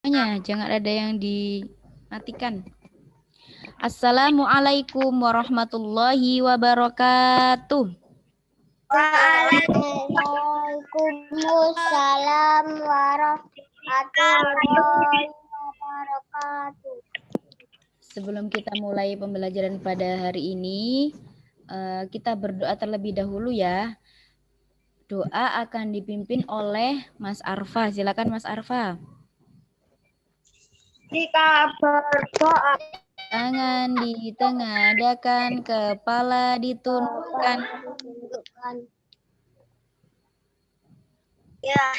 Jangan ada yang dimatikan. Assalamualaikum warahmatullahi wabarakatuh. Waalaikumsalam warahmatullahi wabarakatuh. Sebelum kita mulai pembelajaran pada hari ini, kita berdoa terlebih dahulu ya. Doa akan dipimpin oleh Mas Arfa. Silakan Mas Arfa. Jika berdoa, Tangan ditengadahkan, kepala ditundukkan. Ya.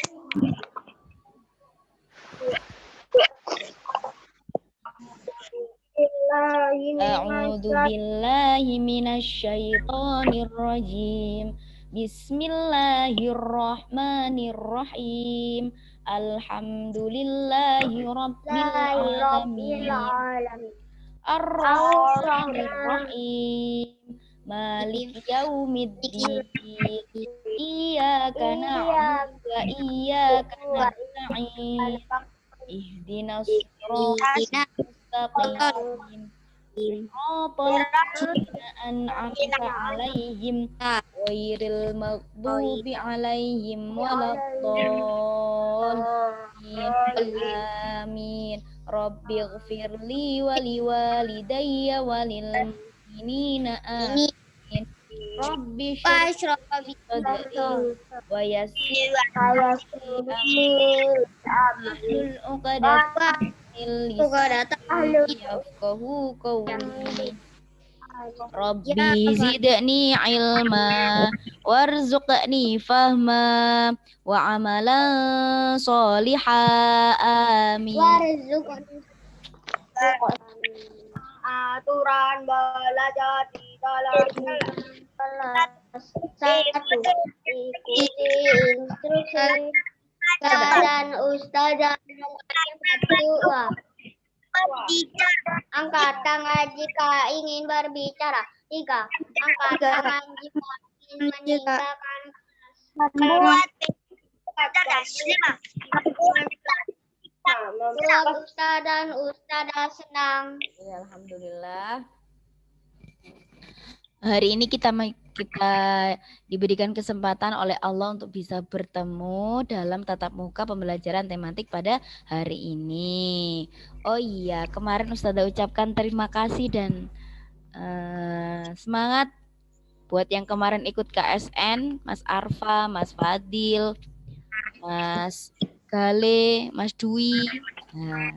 A'udzu billahi minasyaitonir rajim. Bismillahirrahmanirrahim. Alhamdulillahi rabbil alamin. Ar-Rahmanir Rahim. Malik yaumiddin. Iyyaka na'budu wa iyyaka nasta'in. Ihdinas siratal mustaqim. Siratal ladzina an'amta 'alaihim ghairil maghdubi alaihim waladdallin. Amin. Rabbighfirli wa liwalidayya walil mu'minina amin. Rabbi shrah li sadri wa yassir li amri wahlul 'uqdatam min lisani yafqahu qawli. Rabbi zidni ilma warzuqni fahma wa amalan sholihan amin. Aturan belajar di dalam kelas 1. Ikuti instruksi dan ustazah berdoa. Angkat tangan jika ingin berbicara. 3. Angkat tangan jika ingin meninggalkan kelas. 4. Ustaz dan ustazah senang. Ya, alhamdulillah. Hari ini kita diberikan kesempatan oleh Allah untuk bisa bertemu dalam tatap muka pembelajaran tematik pada hari ini. Oh iya, kemarin Ustazah ucapkan terima kasih dan semangat buat yang kemarin ikut KSN, Mas Arfa, Mas Fadil, Mas Gale, Mas Dwi. Nah,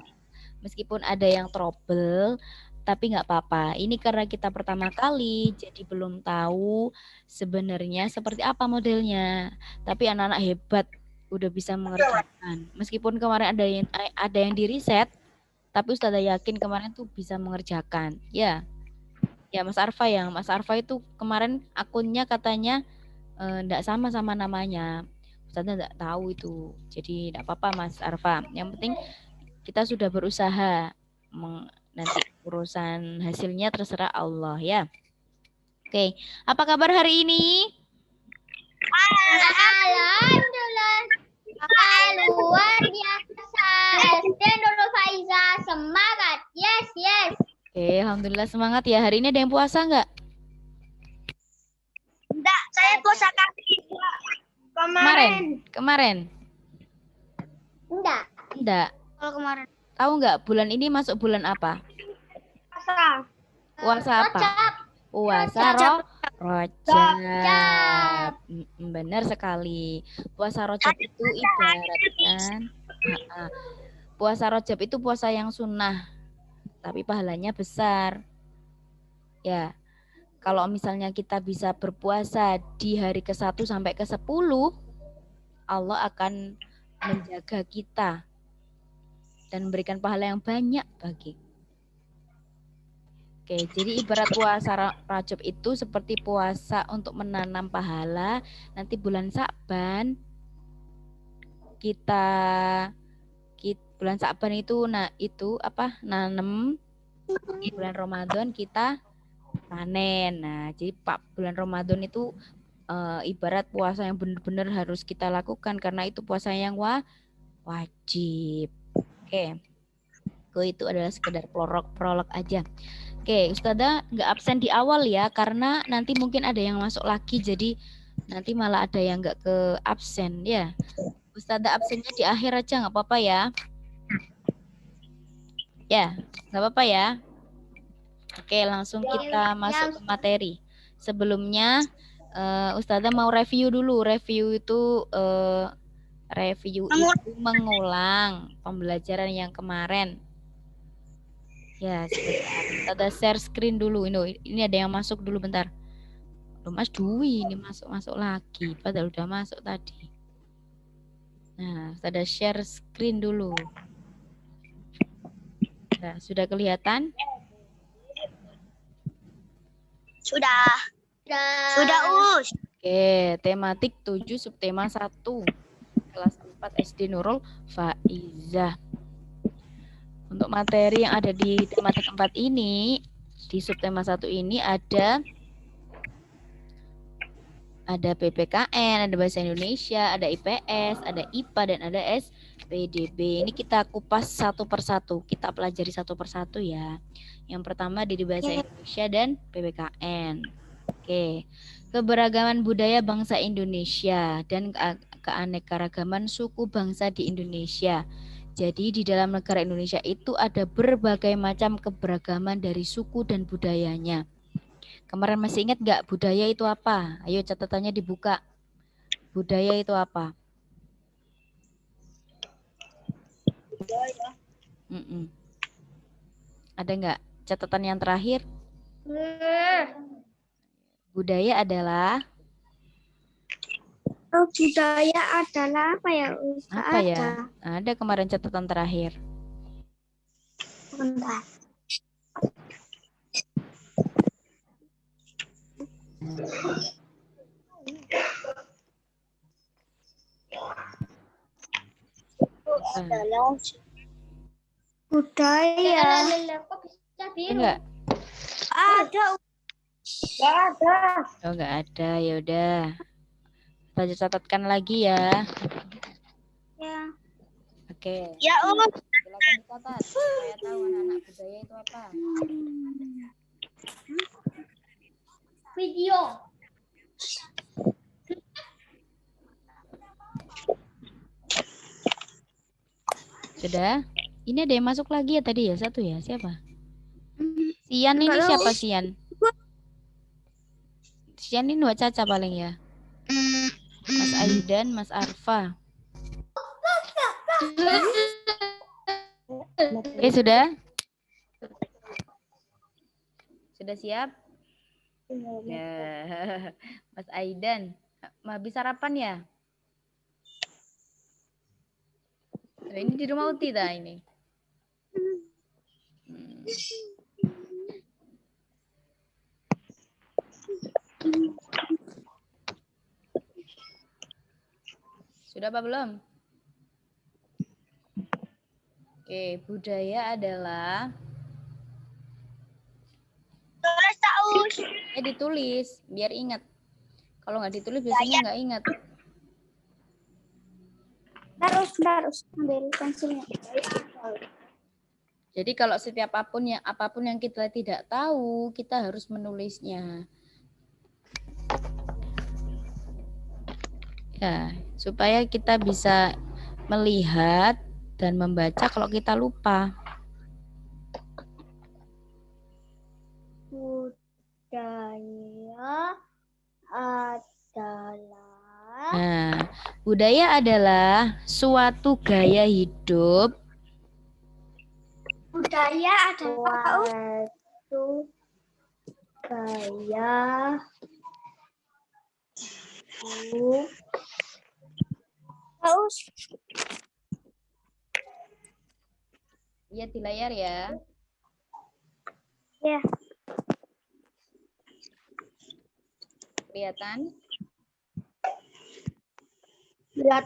meskipun ada yang trouble, tapi nggak apa-apa. Ini karena kita pertama kali, jadi belum tahu sebenarnya seperti apa modelnya. Tapi anak-anak hebat, udah bisa mengerjakan. Meskipun kemarin ada yang di reset, tapi Ustazah yakin kemarin tuh bisa mengerjakan. Ya, Mas Arfa yang Mas Arfa itu kemarin akunnya katanya nggak sama namanya. Ustazah nggak tahu itu. Jadi nggak apa-apa Mas Arfa. Yang penting kita sudah berusaha. Nanti urusan hasilnya terserah Allah ya. Oke, apa kabar hari ini? Alhamdulillah. Luar biasa. SD Nurul Faiza semangat. Yes. Oke, alhamdulillah semangat ya. Hari ini ada yang puasa nggak? Enggak, saya puasa kaki. Kemarin? Enggak. Kalau kemarin. Tahu nggak bulan ini masuk bulan apa? Puasa apa? Puasa Rajab. Benar sekali. Puasa Rajab itu ibaratkan puasa Rajab itu puasa yang sunnah, tapi pahalanya besar. Ya, kalau misalnya kita bisa berpuasa di hari ke-1 sampai ke-10, Allah akan menjaga kita dan memberikan pahala yang banyak bagi. Oke, jadi ibarat puasa Rajab itu seperti puasa untuk menanam pahala. Nanti bulan Sa'ban bulan Sa'ban itu nanam. Bulan Ramadan kita panen. Nah, jadi bulan Ramadan itu ibarat puasa yang benar-benar harus kita lakukan karena itu puasa yang wajib. Oke. Itu adalah sekedar prolog aja. Oke, Ustazah nggak absen di awal ya, karena nanti mungkin ada yang masuk lagi, jadi nanti malah ada yang nggak ke absen ya. Ustazah absennya di akhir aja, nggak apa-apa ya. Ya, nggak apa-apa ya. Oke, langsung kita masuk ke materi. Sebelumnya, Ustazah mau review dulu. Review itu mengulang pembelajaran yang kemarin. Ya, sebentar. Kita share screen dulu. Ini ada yang masuk dulu bentar. Loh, Mas Dwi ini masuk lagi. Padahal udah masuk tadi. Nah, kita share screen dulu. Nah, sudah kelihatan? Sudah. Sudah, Us. Oke, tematik 7 subtema 1. Kelas 4 SD Nurul Faizah. Untuk materi yang ada di tematik 4 ini, di subtema 1 ini ada PPKN, ada Bahasa Indonesia, ada IPS, ada IPA, dan ada SPDB. Ini kita kupas satu persatu, kita pelajari satu persatu ya. Yang pertama di Bahasa Indonesia dan PPKN. Oke, keberagaman budaya bangsa Indonesia dan keanekaragaman suku bangsa di Indonesia. Jadi di dalam negara Indonesia itu ada berbagai macam keberagaman dari suku dan budayanya. Kemarin masih ingat nggak budaya itu apa? Ayo catatannya dibuka. Budaya itu apa? Budaya. Ada nggak catatan yang terakhir? Budaya adalah? Oh, budaya adalah apa ya? Apa ya? Ada kemarin catatan terakhir. Bentar. Budaya. Enggak? Ada. Enggak ada. Oh, enggak ada. Ya udah. Kita catatkan lagi ya. Ya. Oke. Ya, Silakan dicatat. Saya tahu anak-anak budaya itu apa. Video. Sudah? Ini ada yang masuk lagi ya tadi ya? Satu ya? Siapa? Sian ini siapa Sian? Sian ini Mbak Caca paling ya? Mas Aidan, Mas Arfa. Oke, sudah? Sudah siap? Ya. Mas Aidan, habis sarapan ya? Ini di rumah Uti dah ini. Sudah apa belum? Oke, budaya adalah Tulis tahu. Ditulis biar ingat. Kalau nggak ditulis biasanya nggak ingat. Harus ambil pensilnya. Jadi kalau setiap apapun yang kita tidak tahu, kita harus menulisnya. Ya, supaya kita bisa melihat dan membaca kalau kita lupa. Budaya adalah budaya adalah suatu gaya hidup. Budaya adalah suatu gaya hidup. Lihat di layar ya. Ya. Kelihatan? Budaya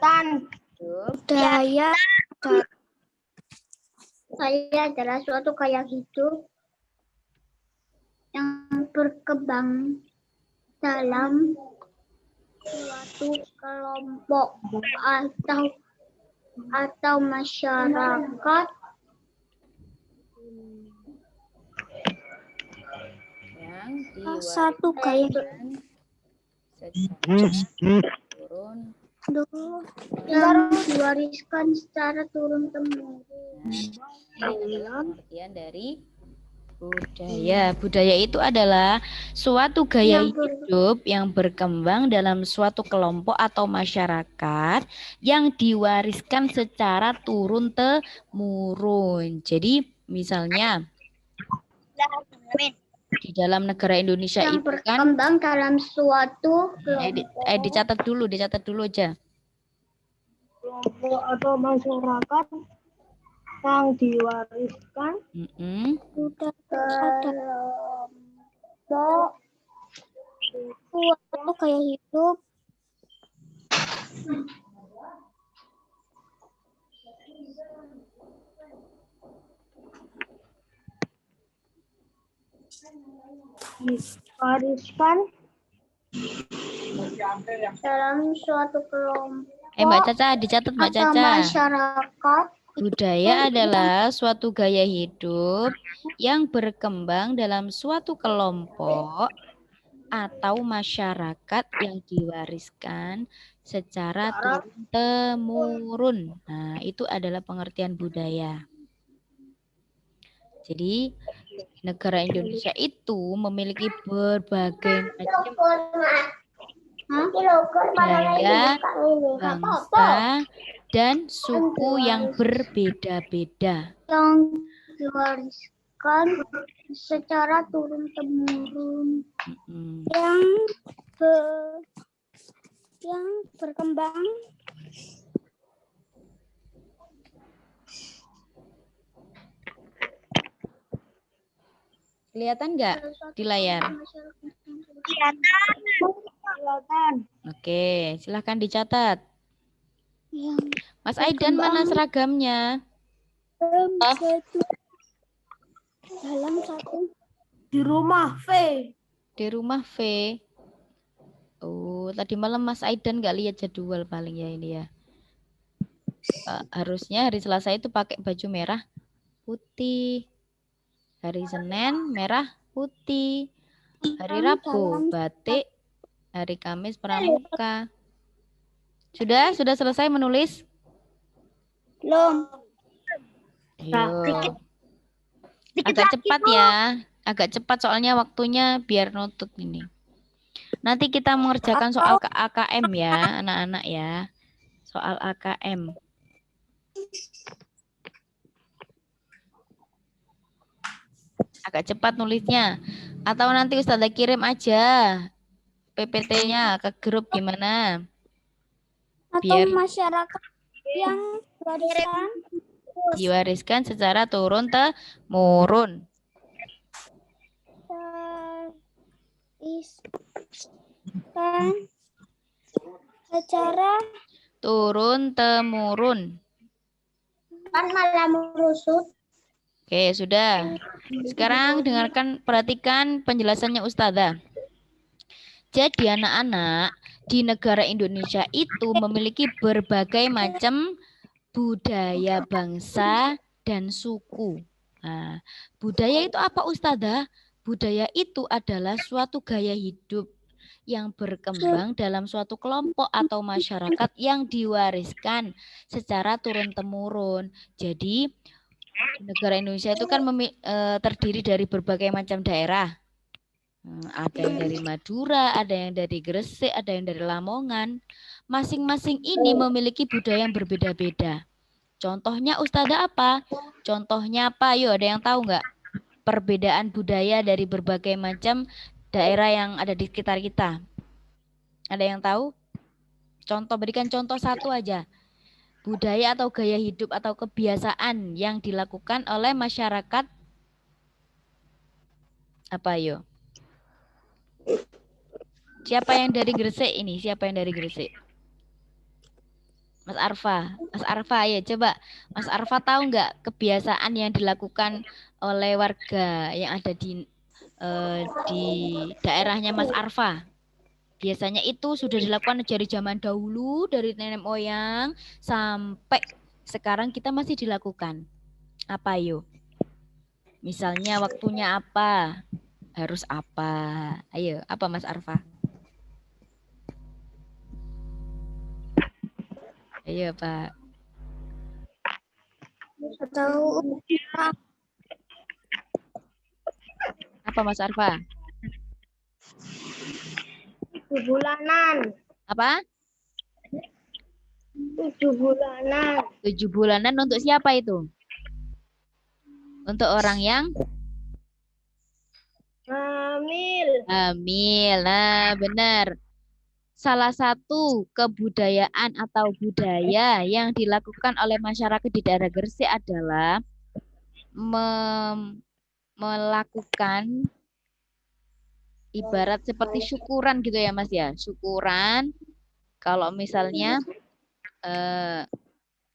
adalah suatu gaya hidup yang berkembang dalam suatu kelompok atau masyarakat Yang Satu gaya turun. Yang diwariskan secara turun temurun. Ini adalah pengertian dari budaya. Budaya itu adalah suatu gaya hidup yang berkembang dalam suatu kelompok atau masyarakat yang diwariskan secara turun temurun. Jadi misalnya di dalam negara Indonesia yang itu berkembang dalam suatu dicatat dulu aja. Kelompok atau masyarakat yang diwariskan suatu gaya hidup diwariskan dalam suatu kelompok Mbak Caca, dicatat Mbak Caca. Masyarakat. Budaya adalah suatu gaya hidup yang berkembang dalam suatu kelompok atau masyarakat yang diwariskan secara turun-temurun. Nah, itu adalah pengertian budaya. Jadi, negara Indonesia itu memiliki berbagai macam budaya, bangsa, dan suku yang berbeda-beda. Yang diwariskan secara turun-temurun. Yang berkembang Kelihatan nggak di layar? Kelihatan. Oke, silahkan dicatat. Mas Aidan mana seragamnya? Dalam satu. Di rumah V. Di rumah V. Oh, tadi malam Mas Aidan nggak lihat jadwal paling ya ini ya. Harusnya hari Selasa itu pakai baju merah putih. Hari Senin merah putih. Hari Rabu batik. Hari Kamis pramuka. Sudah selesai menulis? Belum. Ayo. Agak cepat ya. Agak cepat soalnya waktunya biar nutut ini. Nanti kita mengerjakan soal AKM ya, anak-anak ya. Soal AKM. Agak cepat nulisnya. Atau nanti Ustazah kirim aja PPT-nya ke grup gimana? Atau masyarakat yang diwariskan secara turun-temurun. Secara turun-temurun. Kan malah merusut. Oke, sudah. Sekarang perhatikan penjelasannya Ustazah. Jadi anak-anak di negara Indonesia itu memiliki berbagai macam budaya bangsa dan suku. Nah, budaya itu apa Ustazah? Budaya itu adalah suatu gaya hidup yang berkembang dalam suatu kelompok atau masyarakat yang diwariskan secara turun-temurun. Jadi negara Indonesia itu kan terdiri dari berbagai macam daerah. Ada yang dari Madura, ada yang dari Gresik, ada yang dari Lamongan. Masing-masing ini memiliki budaya yang berbeda-beda. Contohnya Ustazah apa? Contohnya apa? Yuk, ada yang tahu nggak? Perbedaan budaya dari berbagai macam daerah yang ada di sekitar kita. Ada yang tahu? Berikan contoh satu aja. Budaya atau gaya hidup atau kebiasaan yang dilakukan oleh masyarakat apa yo? Siapa yang dari Gresik ini? Siapa yang dari Gresik? Mas Arfa. Mas Arfa ya coba. Mas Arfa tahu nggak kebiasaan yang dilakukan oleh warga yang ada di daerahnya Mas Arfa? Biasanya itu sudah dilakukan dari zaman dahulu, dari nenek moyang sampai sekarang kita masih dilakukan. Apa yuk? Misalnya waktunya apa? Harus apa? Ayo, apa Mas Arfa? Ayo, Pak. Tahu Apa Mas Arfa? 7 bulanan. Apa? 7 bulanan. 7 bulanan untuk siapa itu? Untuk orang yang Hamil. hamil. Nah, benar. Salah satu kebudayaan atau budaya yang dilakukan oleh masyarakat di daerah Gresik adalah melakukan ibarat seperti syukuran gitu ya Mas ya. Syukuran kalau misalnya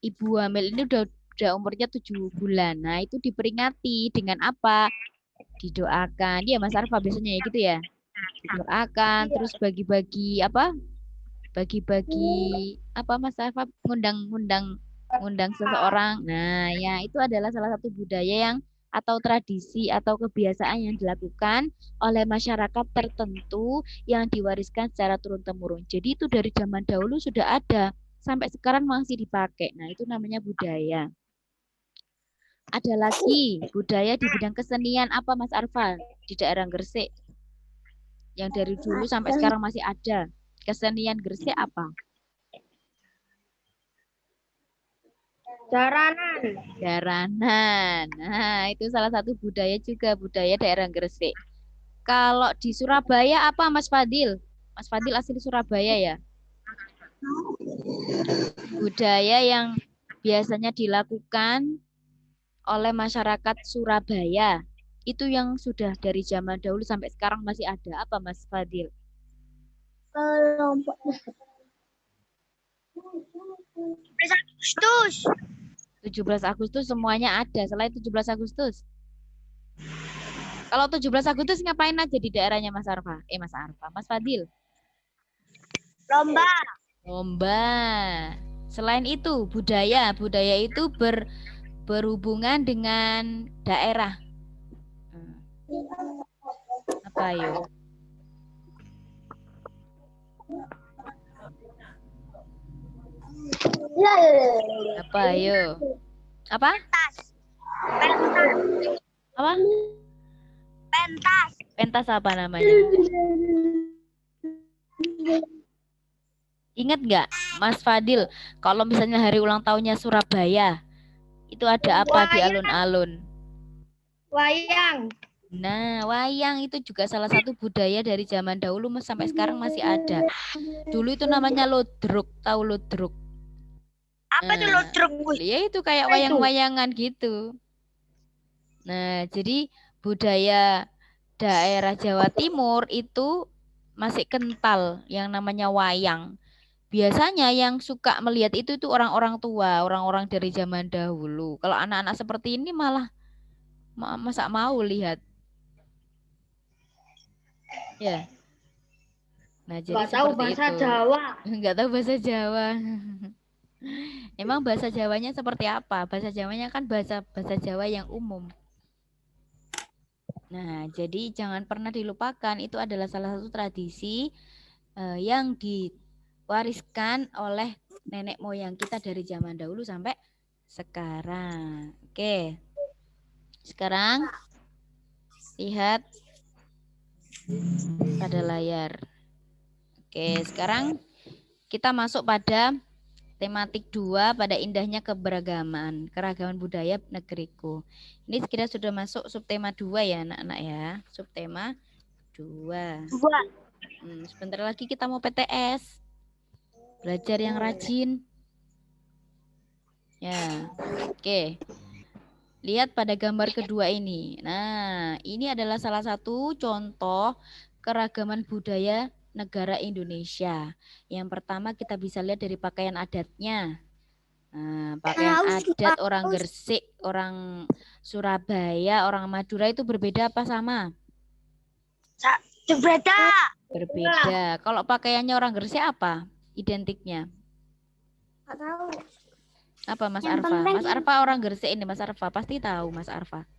ibu hamil ini udah umurnya 7 bulan. Nah, itu diperingati dengan apa? Didoakan. Ya Mas Arfa biasanya ya gitu ya. Didoakan terus bagi-bagi apa? Bagi-bagi apa Mas Arfa ngundang seseorang. Nah, ya itu adalah salah satu budaya yang atau tradisi atau kebiasaan yang dilakukan oleh masyarakat tertentu yang diwariskan secara turun-temurun. Jadi itu dari zaman dahulu sudah ada, sampai sekarang masih dipakai. Nah, itu namanya budaya. Ada lagi budaya di bidang kesenian apa Mas Arfa di daerah Gresik? Yang dari dulu sampai sekarang masih ada. Kesenian Gresik apa? Jaranan. Jaranan. Nah, itu salah satu budaya juga, budaya daerah Gresik. Kalau di Surabaya apa Mas Fadil? Mas Fadil asli Surabaya ya? Budaya yang biasanya dilakukan oleh masyarakat Surabaya. Itu yang sudah dari zaman dahulu sampai sekarang masih ada. Apa Mas Fadil? Kelompok 17 Agustus semuanya ada. Selain 17 Agustus. Kalau 17 Agustus ngapain aja di daerahnya Mas Arfa? Mas Arfa, Mas Fadil. lomba. Lomba. Selain itu, budaya. Budaya itu berhubungan dengan daerah. Apa ayo? Apa ayo? Apa? Apa? Pentas. Pentas apa namanya? Ingat nggak, Mas Fadil, kalau misalnya hari ulang tahunnya Surabaya, itu ada apa di alun-alun? Wayang. Nah, wayang itu juga salah satu budaya dari zaman dahulu sampai sekarang masih ada. Dulu itu namanya lodruk, tahu lodruk? Apa tuh lodruk? Ya itu kayak wayang-wayangan gitu. Nah, jadi budaya daerah Jawa Timur itu masih kental yang namanya wayang. Biasanya yang suka melihat itu orang-orang tua, orang-orang dari zaman dahulu. Kalau anak-anak seperti ini malah masa mau lihat. Ya. Nah, jadi Nggak tahu bahasa itu. Jawa. Nggak tahu bahasa Jawa. Emang bahasa Jawanya seperti apa? Bahasa Jawanya kan bahasa Jawa yang umum. Nah, jadi jangan pernah dilupakan itu adalah salah satu tradisi yang diwariskan oleh nenek moyang kita dari zaman dahulu sampai sekarang. Oke. Sekarang lihat pada layar. Oke, sekarang kita masuk pada tematik 2 pada indahnya keberagaman, keragaman budaya negeriku. Ini sekira sudah masuk subtema 2 ya anak-anak ya. Subtema 2. Sebentar lagi kita mau PTS. Belajar yang rajin. Ya, oke. Lihat pada gambar kedua ini. Nah, ini adalah salah satu contoh keragaman budaya negara Indonesia. Yang pertama kita bisa lihat dari pakaian adatnya. Nah, pakaian adat orang Gresik, orang Surabaya, orang Madura itu berbeda apa sama? Berbeda. Berbeda. Kalau pakaiannya orang Gresik apa identiknya? Nggak tahu. Apa Mas Arfa? Mas Arfa orang Gresik ini, Mas Arfa pasti tahu Mas Arfa.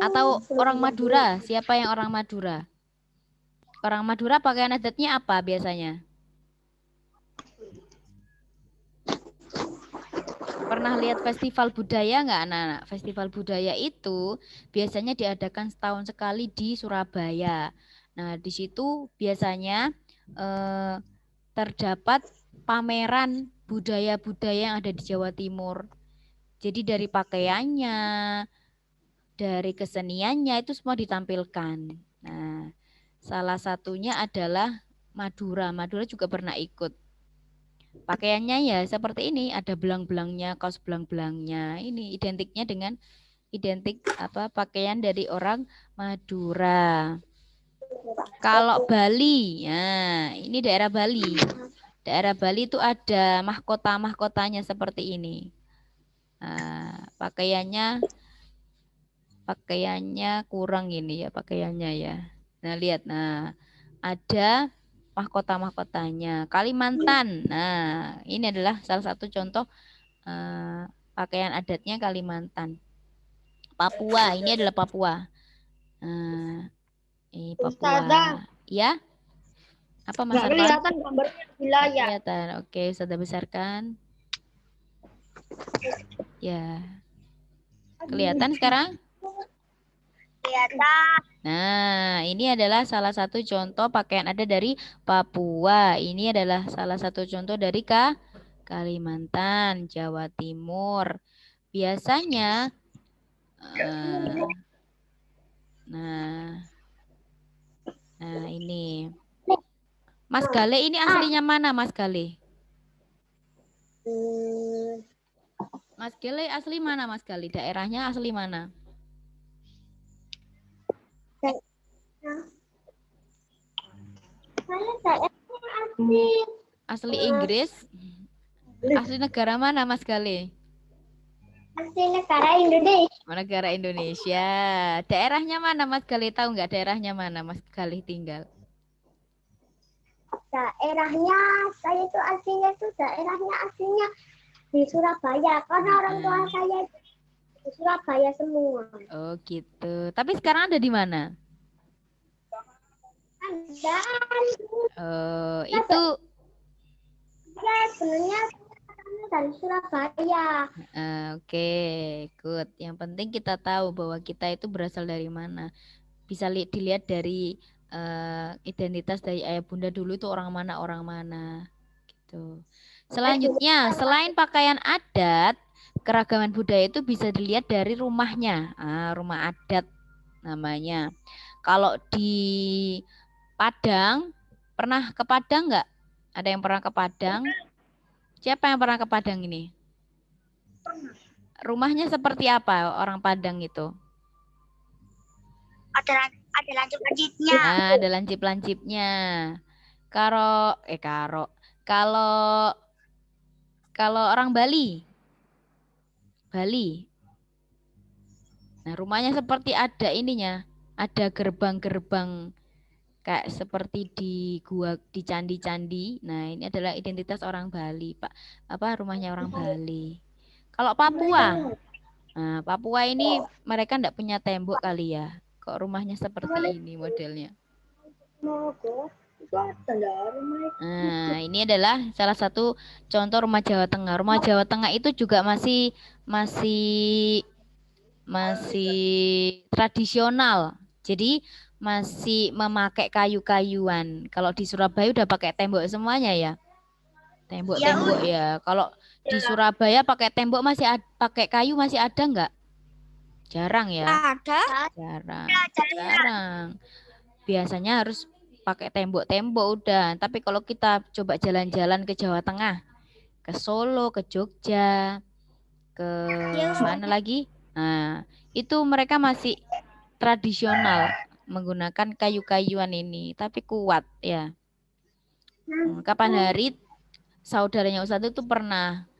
Atau orang Madura? Siapa yang orang Madura? Orang Madura pakaian adatnya apa biasanya? Pernah lihat festival budaya nggak anak-anak? Festival budaya itu biasanya diadakan setahun sekali di Surabaya. Nah, di situ biasanya terdapat pameran budaya-budaya yang ada di Jawa Timur. Jadi dari pakaiannya, dari keseniannya itu semua ditampilkan. Nah, salah satunya adalah Madura. Madura juga pernah ikut. Pakaiannya ya seperti ini, ada belang-belangnya, kaos belang-belangnya. Ini identiknya dengan pakaian dari orang Madura. Kalau Bali, ya ini daerah Bali. Daerah Bali itu ada mahkota-mahkotanya seperti ini. Nah, pakaiannya kurang ini ya pakaiannya ya. Nah, lihat. Nah, ada mahkota-mahkotanya. Kalimantan. Nah, ini adalah salah satu contoh pakaian adatnya Kalimantan. Papua, ini adalah Papua. Nah, ini Papua. Ya? Apa Mas Arfan? Kelihatan gambarnya wilayah. Kelihatan. Oke, sudah besarkan. Ya. Kelihatan sekarang? Kelihatan. Nah, ini adalah salah satu contoh pakaian ada dari Papua. Ini adalah salah satu contoh dari Kalimantan, Jawa Timur. Biasanya, nah ini. Mas Gale ini aslinya mana Mas Gale? Mas Gale asli mana Mas Gale? Daerahnya asli mana? Asli Inggris? Asli negara mana Mas Gale? Asli negara Indonesia. Negara Indonesia. Daerahnya mana Mas Gale? Tahu nggak daerahnya mana Mas Gale tinggal? Daerahnya saya itu daerahnya aslinya di Surabaya karena orang tua saya itu di Surabaya semua. Oh gitu. Tapi sekarang ada di mana? Ada. Itu ya sebenarnya dari Surabaya. Oke, good. Yang penting kita tahu bahwa kita itu berasal dari mana. Bisa dilihat dari identitas dari ayah bunda dulu itu orang mana gitu. Selanjutnya, selain pakaian adat, keragaman budaya itu bisa dilihat dari rumahnya. Rumah adat namanya. Kalau di Padang, pernah ke Padang nggak? Ada yang pernah ke Padang? Siapa yang pernah ke Padang ini? Rumahnya seperti apa orang Padang itu? Ada lancip-lancipnya. Nah, ada lancip-lancipnya. Kalau orang Bali. Nah, rumahnya seperti ada ininya. Ada gerbang-gerbang kayak seperti di gua di candi-candi. Nah, ini adalah identitas orang Bali, Pak. Rumahnya orang Bali. Kalau Papua. Nah, Papua ini mereka enggak punya tembok kali ya. Kok rumahnya seperti ini modelnya. Nah, ini adalah salah satu contoh rumah Jawa Tengah. Rumah Jawa Tengah itu juga masih tradisional. Jadi masih memakai kayu-kayuan. Kalau di Surabaya udah pakai tembok semuanya ya. Tembok-tembok ya. Kalau di Surabaya pakai tembok pakai kayu masih ada nggak? Jarang ya. Jarang. Biasanya harus pakai tembok-tembok udah. Tapi kalau kita coba jalan-jalan ke Jawa Tengah, ke Solo, ke Jogja, ke mana lagi? Nah, itu mereka masih tradisional menggunakan kayu-kayuan ini, tapi kuat ya. Kapan hari saudaranya Ustadz itu pernah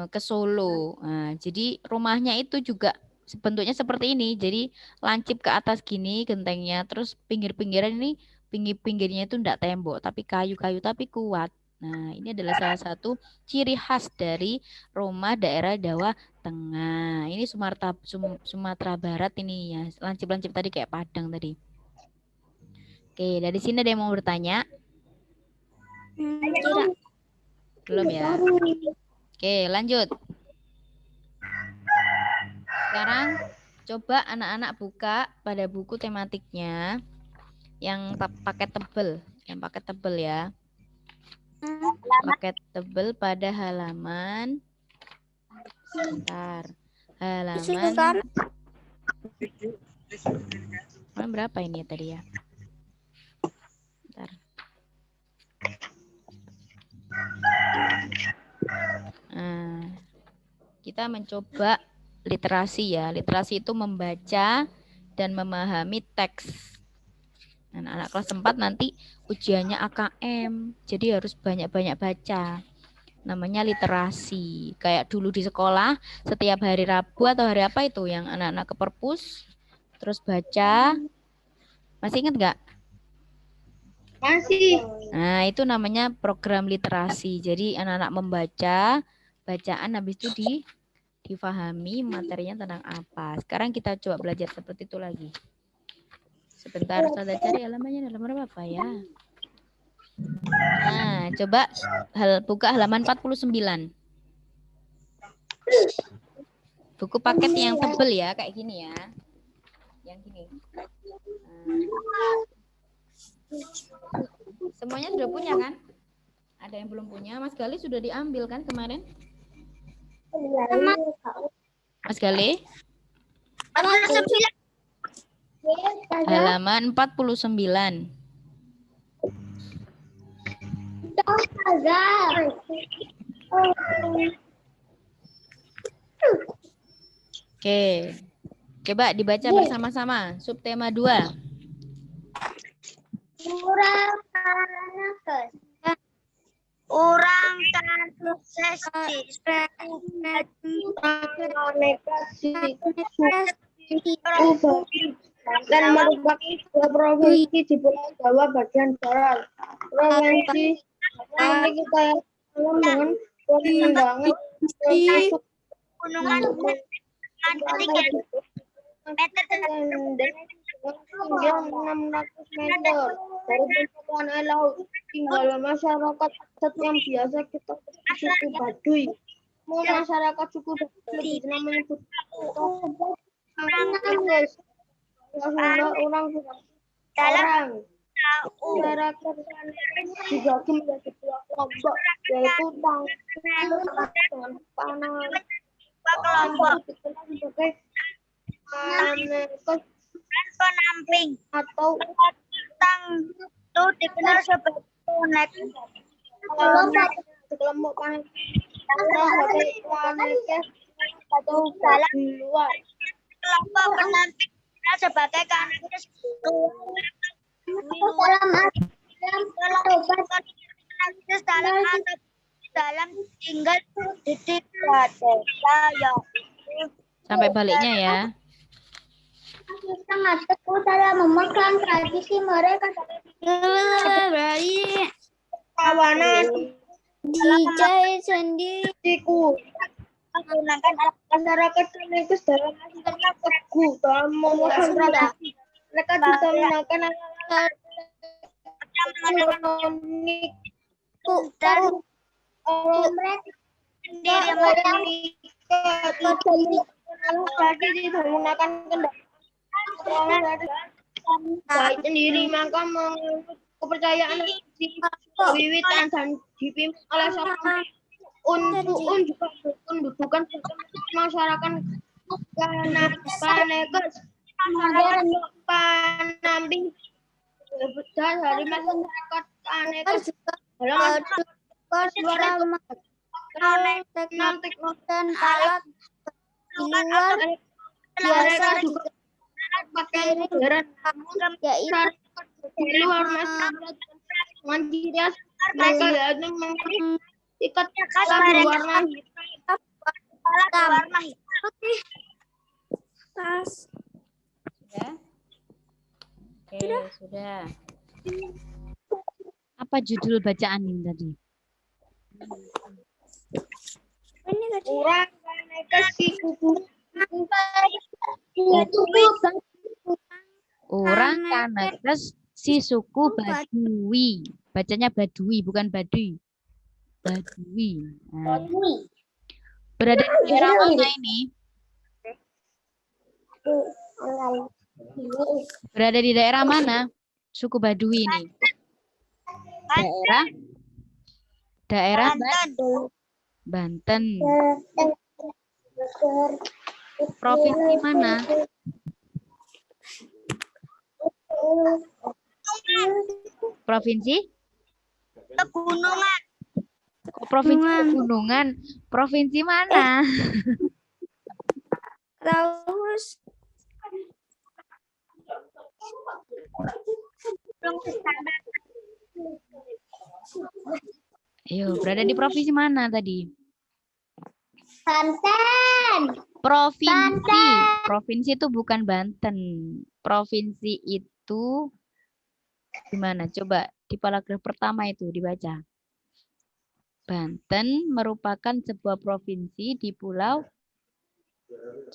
ke Solo. Nah, jadi rumahnya itu juga bentuknya seperti ini. Jadi lancip ke atas gini gentengnya, terus pinggir-pinggiran ini pinggir-pinggirnya itu enggak tembok, tapi kayu-kayu tapi kuat. Nah, ini adalah salah satu ciri khas dari Roma daerah Jawa Tengah. Ini Sumatera Barat ini ya. Lancip-lancip tadi kayak Padang tadi. Oke, dari sini ada yang mau bertanya? Tidak. Belum ya? Oke, lanjut. Sekarang coba anak-anak buka pada buku tematiknya yang paket tebel, ya. Paket tebel pada halaman. Sebentar. Halaman berapa ini tadi ya? Bentar. Nah, kita mencoba literasi ya. Literasi itu membaca dan memahami teks. Anak-anak kelas 4 nanti ujiannya AKM. Jadi harus banyak-banyak baca. Namanya literasi. Kayak dulu di sekolah, setiap hari Rabu atau hari apa itu yang anak-anak ke perpus, terus baca. Masih ingat nggak? Masih. Nah, itu namanya program literasi. Jadi anak-anak membaca, bacaan habis itu difahami materinya tentang apa. Sekarang kita coba belajar seperti itu lagi. Sebentar, saya cari halamannya, halaman berapa ya? Nah, coba buka halaman 49. Buku paket yang tebel ya, kayak gini ya. Yang gini. Semuanya sudah punya kan? Ada yang belum punya? Mas Gali sudah diambil kan kemarin? Mas Gali? Halaman 49. Oke. Coba dibaca bersama-sama. Subtema 2. Orang kan sukses dan merupakan sebuah provinsi di Pulau Jawa bagian barat. Provinsi memiliki kaya alam dengan pemandangan termasuk gunungan meter pendek dengan ketinggian 600 meter dari permukaan air laut. Tinggal masyarakat adat yang biasa kita sebut suku Baduy. Masyarakat suku Baduy lebih menyebut orang masyarakat dibagi menjadi dua kelompok, yaitu tangkap dengan panah kelompok sebagai penamping atau tang itu dikenal sebagai konek. Kelompok panek sebagai panekes atau di luar. Kelompok penamping dikenal sebagai kanekes dalam tinggal di desa. Sampai baliknya ya. Sangat teguh dalam memegang tradisi mereka. Kawanan dijahit sendiriku. Menggunakan masyarakat Kanekes dalam masyarakat teguh dalam memegang tradisi. Mereka juga menggunakan elektronik dan sendiri lagi tidak menggunakan kendaraan sendiri, maka menurut kepercayaan wiwitan dan dipimpin oleh seorang untuun juga pendudukan masyarakat Kanekes. Masyarakat penamping berbeda dari masyarakat Kanekes dalam teknik dan alat di luar biasa juga pakai modern, yaitu di luar masyarakat dengan ciri khas mereka yaitu memiliki ikat berwarna hitam. Ya. Oke, sudah. Apa judul bacaan ini tadi? Orang Kanekes si kuku. Orang Kanekes si suku Baduy. Bacanya Baduy, bukan Baduy. Baduy. Nah, berada di daerah mana ini? Berada di daerah mana? Suku Baduy ini. Daerah Banten. Provinsi mana? Provinsi? Pegunungan. Provinsi Pegunungan. Provinsi mana? Terus Ayo, berada di provinsi mana tadi? Banten. Provinsi. Provinsi itu bukan Banten. Provinsi itu gimana? Coba di paragraf pertama itu dibaca. Banten merupakan sebuah provinsi di Pulau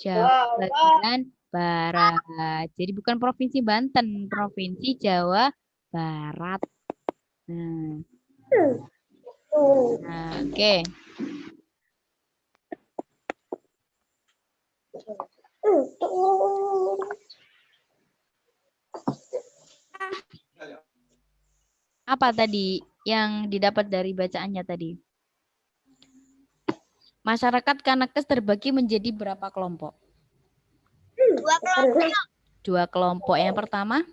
Jawa bagian barat. Jadi bukan provinsi Banten, provinsi Jawa Barat. Nah, oke. Apa tadi yang didapat dari bacaannya tadi? Masyarakat Kanekes terbagi menjadi berapa kelompok? 2 kelompok. 2 kelompok. Yang pertama?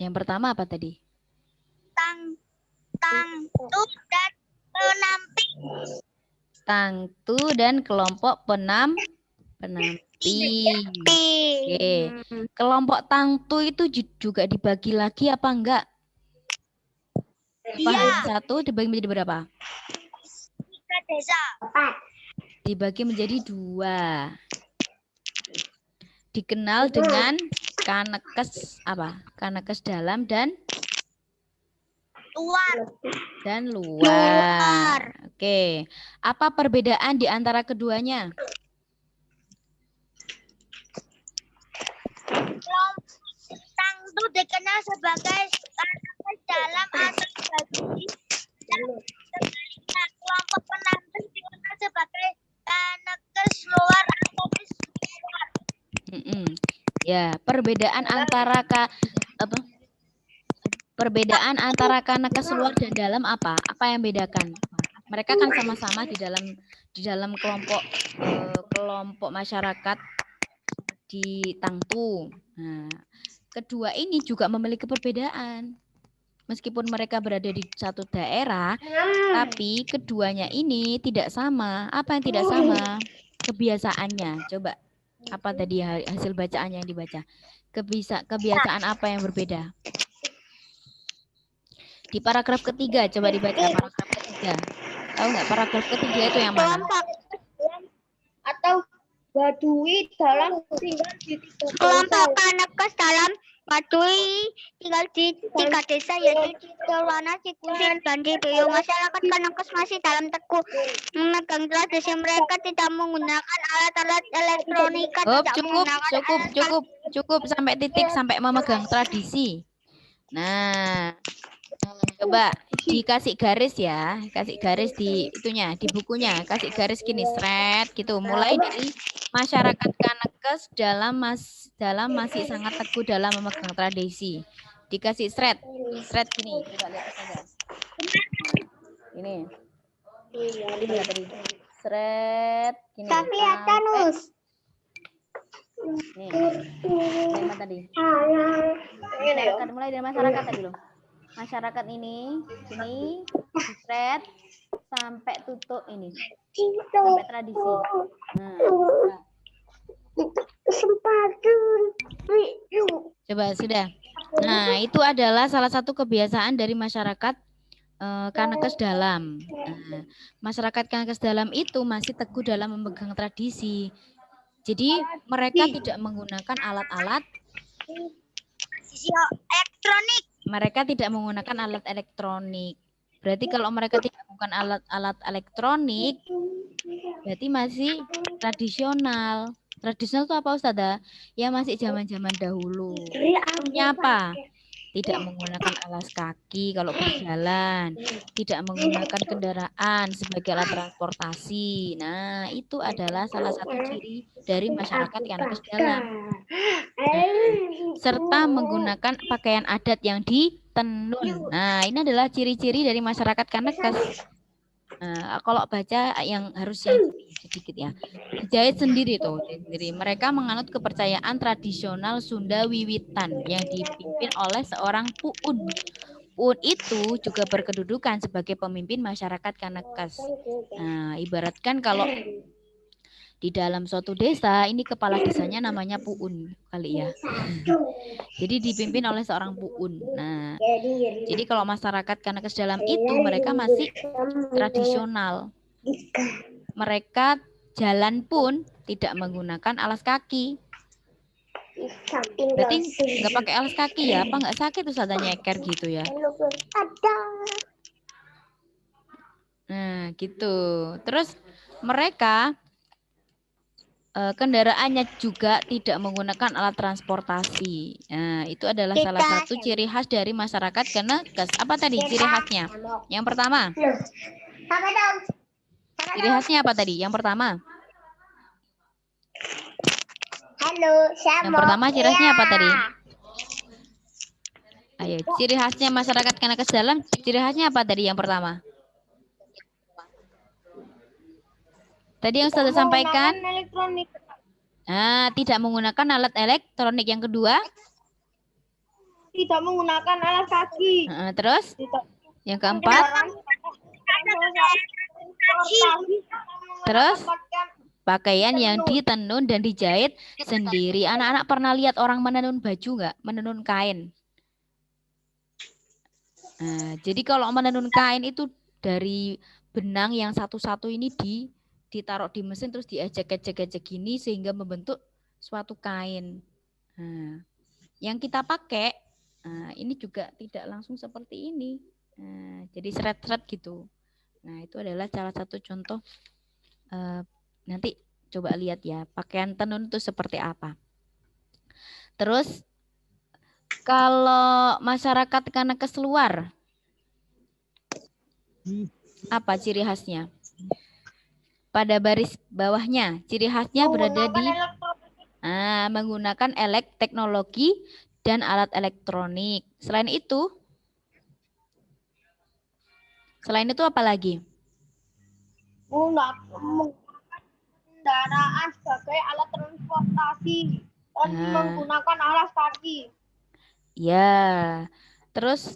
Yang pertama apa tadi? Tangtu dan penamping. Tangtu dan kelompok penamping. Oke. Kelompok Tangtu itu juga dibagi lagi apa enggak? Apa hanya satu dibagi menjadi berapa? 3 desa. Dibagi menjadi 2. Dikenal dengan Kanekes apa? Kanekes dalam dan luar. Oke. Apa perbedaan di antara keduanya? Tangtu dikenal sebagai Kanekes dalam atau Baduy. Kelompok penamping dikenal sebagai Kanekes luar atau luar. Ya, perbedaan antara perbedaan antara Kanekes luar dan dalam apa? Apa yang bedakan? Mereka kan sama-sama di dalam kelompok masyarakat di Tangtu. Nah, kedua ini juga memiliki perbedaan. Meskipun mereka berada di satu daerah, tapi keduanya ini tidak sama. Apa yang tidak sama? Kebiasaannya. Coba apa tadi hasil bacaannya yang dibaca? Kebiasaan apa yang berbeda? Di paragraf ketiga, coba dibaca paragraf ketiga. Tahu nggak paragraf ketiga itu yang mana? Atau Baduy dalam tinggal di 3 kelompok Kanekes dalam Baduy tinggal di 3 desa yaitu Cikulwana, Cikunir, dan Cibeyo. Masyarakat Kanekes masih dalam teguh memegang tradisi mereka, tidak menggunakan alat-alat elektronika. Cukup sampai titik, sampai memegang tradisi. Nah, coba dikasih garis ya, kasih garis di itunya, di bukunya, kasih garis gini, seret gitu. Mulai dari masyarakat Kanekes dalam masih sangat teguh dalam memegang tradisi. Dikasih seret gini, coba lihat saja. Ini. Lihat tadi. Seret gini. Nih. Ini tadi. Masyarakat, mulai dari masyarakat tadi loh. Masyarakat ini seret sampai tutup ini. Sampai tradisi. Nah. Coba sudah. Nah, itu adalah salah satu kebiasaan dari masyarakat Kanekes dalam. Nah, masyarakat Kanekes dalam itu masih teguh dalam memegang tradisi. Jadi mereka tidak menggunakan alat-alat elektronik. Mereka tidak menggunakan alat elektronik. Berarti kalau mereka tidak menggunakan alat-alat elektronik, berarti masih tradisional. Tradisional itu apa Ustazah? Ya masih zaman-zaman dahulu. Contohnya apa? Tidak menggunakan alas kaki kalau berjalan, tidak menggunakan kendaraan sebagai alat transportasi. Nah, itu adalah salah satu ciri dari masyarakat Kanekes Dalam. Nah, serta menggunakan pakaian adat yang ditenun. Nah, ini adalah ciri-ciri dari masyarakat Kanekes. Nah, kalau baca yang harus yang sedikit ya. Dijahit sendiri tuh, sendiri. Mereka menganut kepercayaan tradisional Sunda Wiwitan yang dipimpin oleh seorang puun. Puun itu juga berkedudukan sebagai pemimpin masyarakat Kanekes. Nah, ibaratkan kalau di dalam suatu desa, ini kepala desanya namanya puun kali ya. Jadi dipimpin oleh seorang puun. Nah, jadi kalau masyarakat Kanekes Dalam itu mereka masih tradisional. Mereka jalan pun tidak menggunakan alas kaki. Berarti nggak pakai alas kaki ya? Apa nggak sakit tuh saat nyeker gitu ya? Nah, gitu. Terus mereka kendaraannya juga tidak menggunakan alat transportasi. Nah, itu adalah salah satu ciri khas dari masyarakat Kanekes. Apa tadi ciri khasnya? Yang pertama. Ciri khasnya apa tadi? Yang pertama. Yang pertama ciri khasnya apa tadi? Ayo, ciri khasnya masyarakat Kanekes Dalam, ciri khasnya apa tadi yang pertama? Tadi yang sudah sampaikan. Nah, tidak menggunakan alat elektronik. Yang kedua? Tidak menggunakan alas kaki. Terus? Yang keempat? Terus? Pakaian yang ditenun dan dijahit sendiri. Anak-anak pernah lihat orang menenun baju nggak? Menenun kain. Nah, jadi kalau menenun kain itu dari benang yang satu-satu ini ditaruh di mesin terus diajak-ajak gini sehingga membentuk suatu kain. Nah, yang kita pakai ini juga tidak langsung seperti ini. Nah, jadi seret-seret gitu. Nah, itu adalah salah satu contoh. Nanti coba lihat ya, pakaian tenun itu seperti apa. Terus kalau masyarakat Kanekes luar, apa ciri khasnya? Pada baris bawahnya, ciri khasnya berada di menggunakan teknologi dan alat elektronik. Selain itu apa lagi? Menggunakan kendaraan sebagai alat transportasi dan menggunakan alas kaki. Ya, terus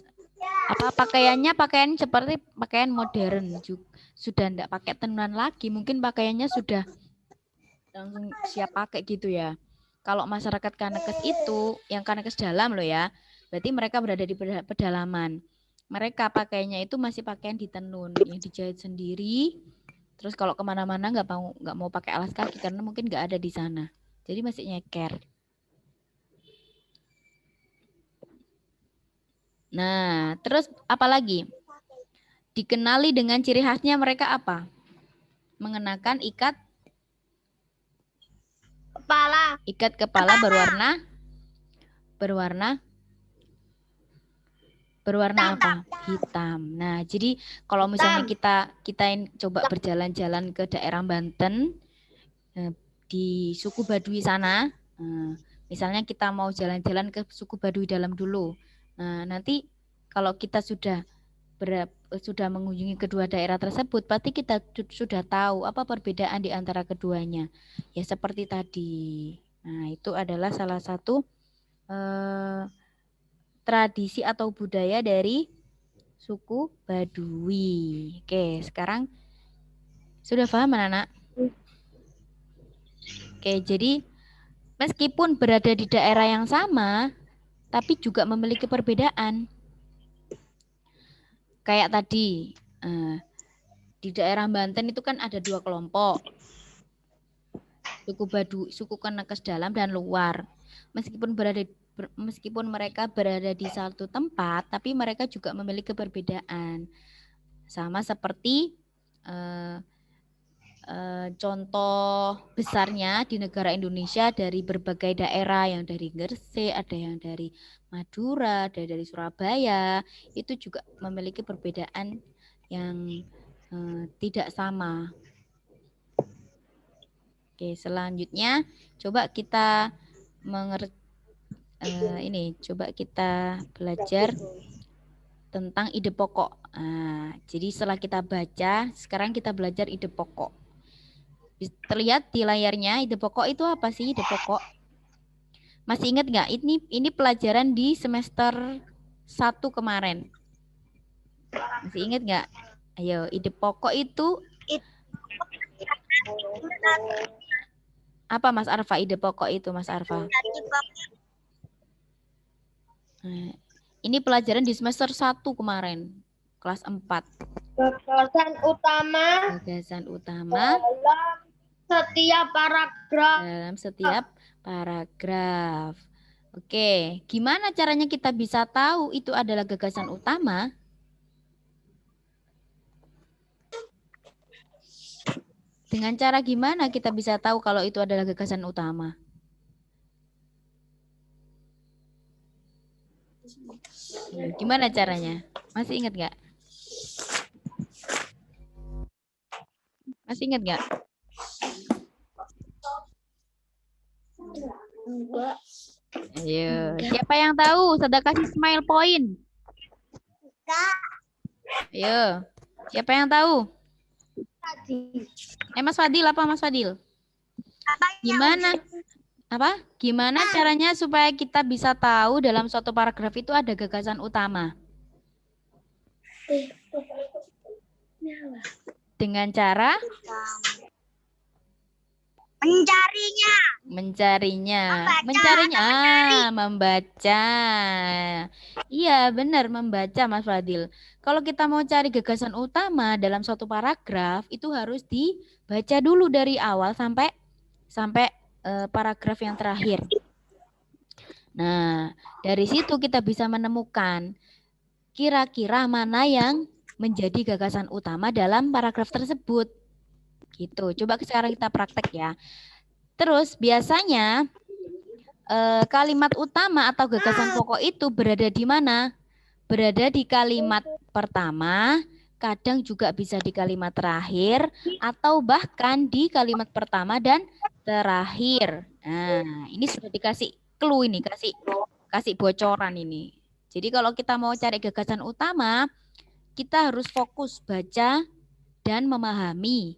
apa pakaiannya? Pakaian seperti pakaian modern juga. Sudah enggak pakai tenunan lagi, mungkin pakaiannya sudah langsung siap pakai gitu ya. Kalau masyarakat Kanekes itu, yang Kanekes Dalam loh ya, berarti mereka berada di pedalaman. Mereka pakaiannya itu masih pakaian ditenun, yang dijahit sendiri. Terus kalau kemana-mana nggak mau pakai alas kaki karena mungkin nggak ada di sana. Jadi masih nyeker. Nah, terus apa lagi? Dikenali dengan ciri khasnya mereka apa? Mengenakan ikat kepala berwarna apa? Hitam. Nah, jadi kalau misalnya kita coba berjalan-jalan ke daerah Banten di suku Baduy sana, misalnya kita mau jalan-jalan ke suku Baduy Dalam dulu. Nah, nanti kalau kita sudah mengunjungi kedua daerah tersebut, pasti kita sudah tahu apa perbedaan di antara keduanya. Ya seperti tadi. Nah, itu adalah salah satu tradisi atau budaya dari suku Baduy. Oke, sekarang sudah paham anak-anak? Oke, jadi meskipun berada di daerah yang sama, tapi juga memiliki perbedaan. Kayak tadi, di daerah Banten itu kan ada 2 kelompok. Suku Baduy, suku Kanekes Dalam dan luar. Meskipun mereka berada di satu tempat, tapi mereka juga memiliki perbedaan. Sama seperti contoh besarnya di negara Indonesia dari berbagai daerah, yang dari Gresik, ada yang dari Madura, ada dari Surabaya, itu juga memiliki perbedaan yang tidak sama. Oke, selanjutnya coba kita coba kita belajar tentang ide pokok. Nah, jadi setelah kita baca, sekarang kita belajar ide pokok. Terlihat di layarnya ide pokok itu apa sih ide pokok? Masih ingat nggak? Ini pelajaran di semester 1 kemarin. Masih ingat nggak? Ayo, ide pokok itu apa Mas Arfa? Ide pokok itu Mas Arfa. Nah, ini pelajaran di semester 1 kemarin, kelas 4. Gagasan utama dalam setiap paragraf. Oke, gimana caranya kita bisa tahu itu adalah gagasan utama? Dengan cara gimana kita bisa tahu kalau itu adalah gagasan utama? Gimana caranya? Masih ingat nggak? Masih ingat nggak? Enggak. Ayo, siapa yang tahu? Sudah kasih smile point. Ayo, siapa yang tahu? Mas Fadil, apa Mas Fadil? Gimana? Gimana caranya supaya kita bisa tahu dalam suatu paragraf itu ada gagasan utama? Dengan cara membaca. Iya, benar, membaca Mas Fadil. Kalau kita mau cari gagasan utama dalam suatu paragraf, itu harus dibaca dulu dari awal sampai paragraf yang terakhir. Nah, dari situ kita bisa menemukan kira-kira mana yang menjadi gagasan utama dalam paragraf tersebut. Gitu. Coba sekarang kita praktek ya. Terus biasanya kalimat utama atau gagasan pokok itu berada di mana? Berada di kalimat pertama, kadang juga bisa di kalimat terakhir, atau bahkan di kalimat pertama dan terakhir. Nah, ini sudah dikasih clue ini, kasih bocoran ini. Jadi kalau kita mau cari gagasan utama, kita harus fokus baca dan memahami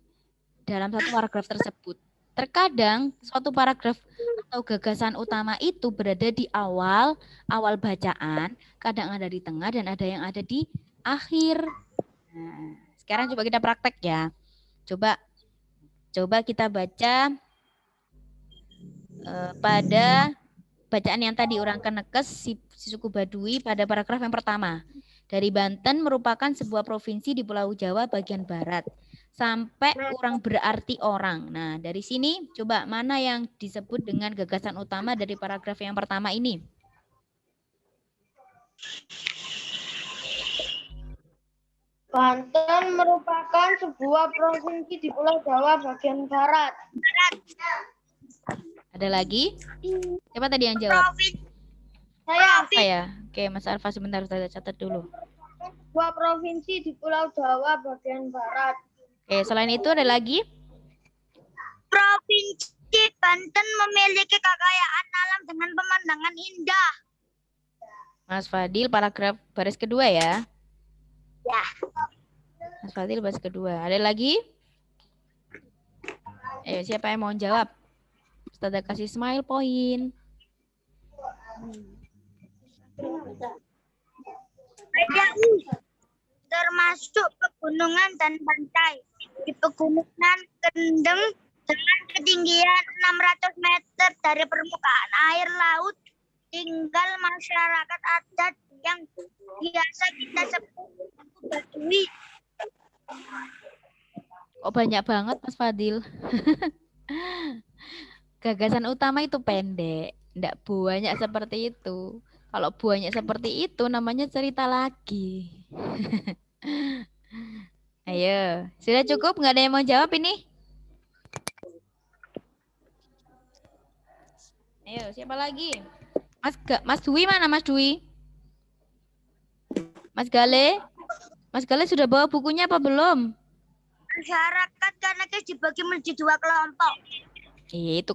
dalam satu paragraf tersebut. Terkadang suatu paragraf atau gagasan utama itu berada di awal bacaan, kadang ada di tengah dan ada yang ada di akhir. Nah, sekarang coba kita praktek ya. Coba kita baca pada bacaan yang tadi orang Kenekes si suku Baduy pada paragraf yang pertama. Dari Banten merupakan sebuah provinsi di Pulau Jawa bagian barat. Sampai kurang berarti orang. Nah, dari sini coba mana yang disebut dengan gagasan utama dari paragraf yang pertama ini? Banten merupakan sebuah provinsi di Pulau Jawa bagian barat. Ada lagi? Siapa tadi yang jawab? Saya. Oke, Mas Arfa sebentar, saya catat dulu. Sebuah provinsi di Pulau Jawa bagian barat. Oke, selain itu ada lagi? Provinsi Banten memiliki kekayaan alam dengan pemandangan indah. Mas Fadil, paragraf baris kedua ya? Ya. Mas Fadil, baris kedua. Ada lagi? Ayo, siapa yang mau jawab? Ustazah kasih smile point. Termasuk pegunungan dan pantai. Di pegunungan Kendeng dengan ketinggian 600 meter dari permukaan air laut tinggal masyarakat adat yang biasa kita sebut suku Baduy. Oh, banyak banget Mas Fadil. Gagasan utama itu pendek, enggak banyak seperti itu. Kalau banyak seperti itu namanya cerita lagi. Ayo, sudah cukup? Nggak ada yang mau jawab ini? Ayo, siapa lagi? Mas Dwi mana Mas Dwi? Mas Gale? Mas Gale sudah bawa bukunya apa belum? Masyarakat Kanekes dibagi menjadi 2 kelompok. Itu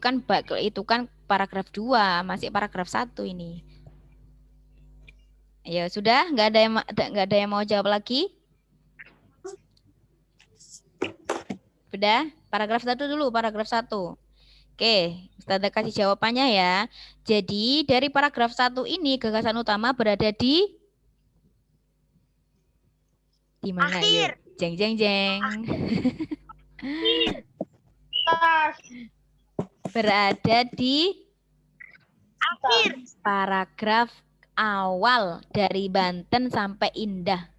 kan paragraf 2, masih paragraf 1 ini. Ayo, sudah? Nggak ada yang mau jawab lagi? Sudah? Paragraf 1 dulu, paragraf 1. Oke, Ustazah kasih jawabannya ya. Jadi dari paragraf 1 ini gagasan utama berada di mana? Akhir. Yuk? Jeng jeng jeng. Berada di Akhir. paragraf awal dari Banten sampai Indah.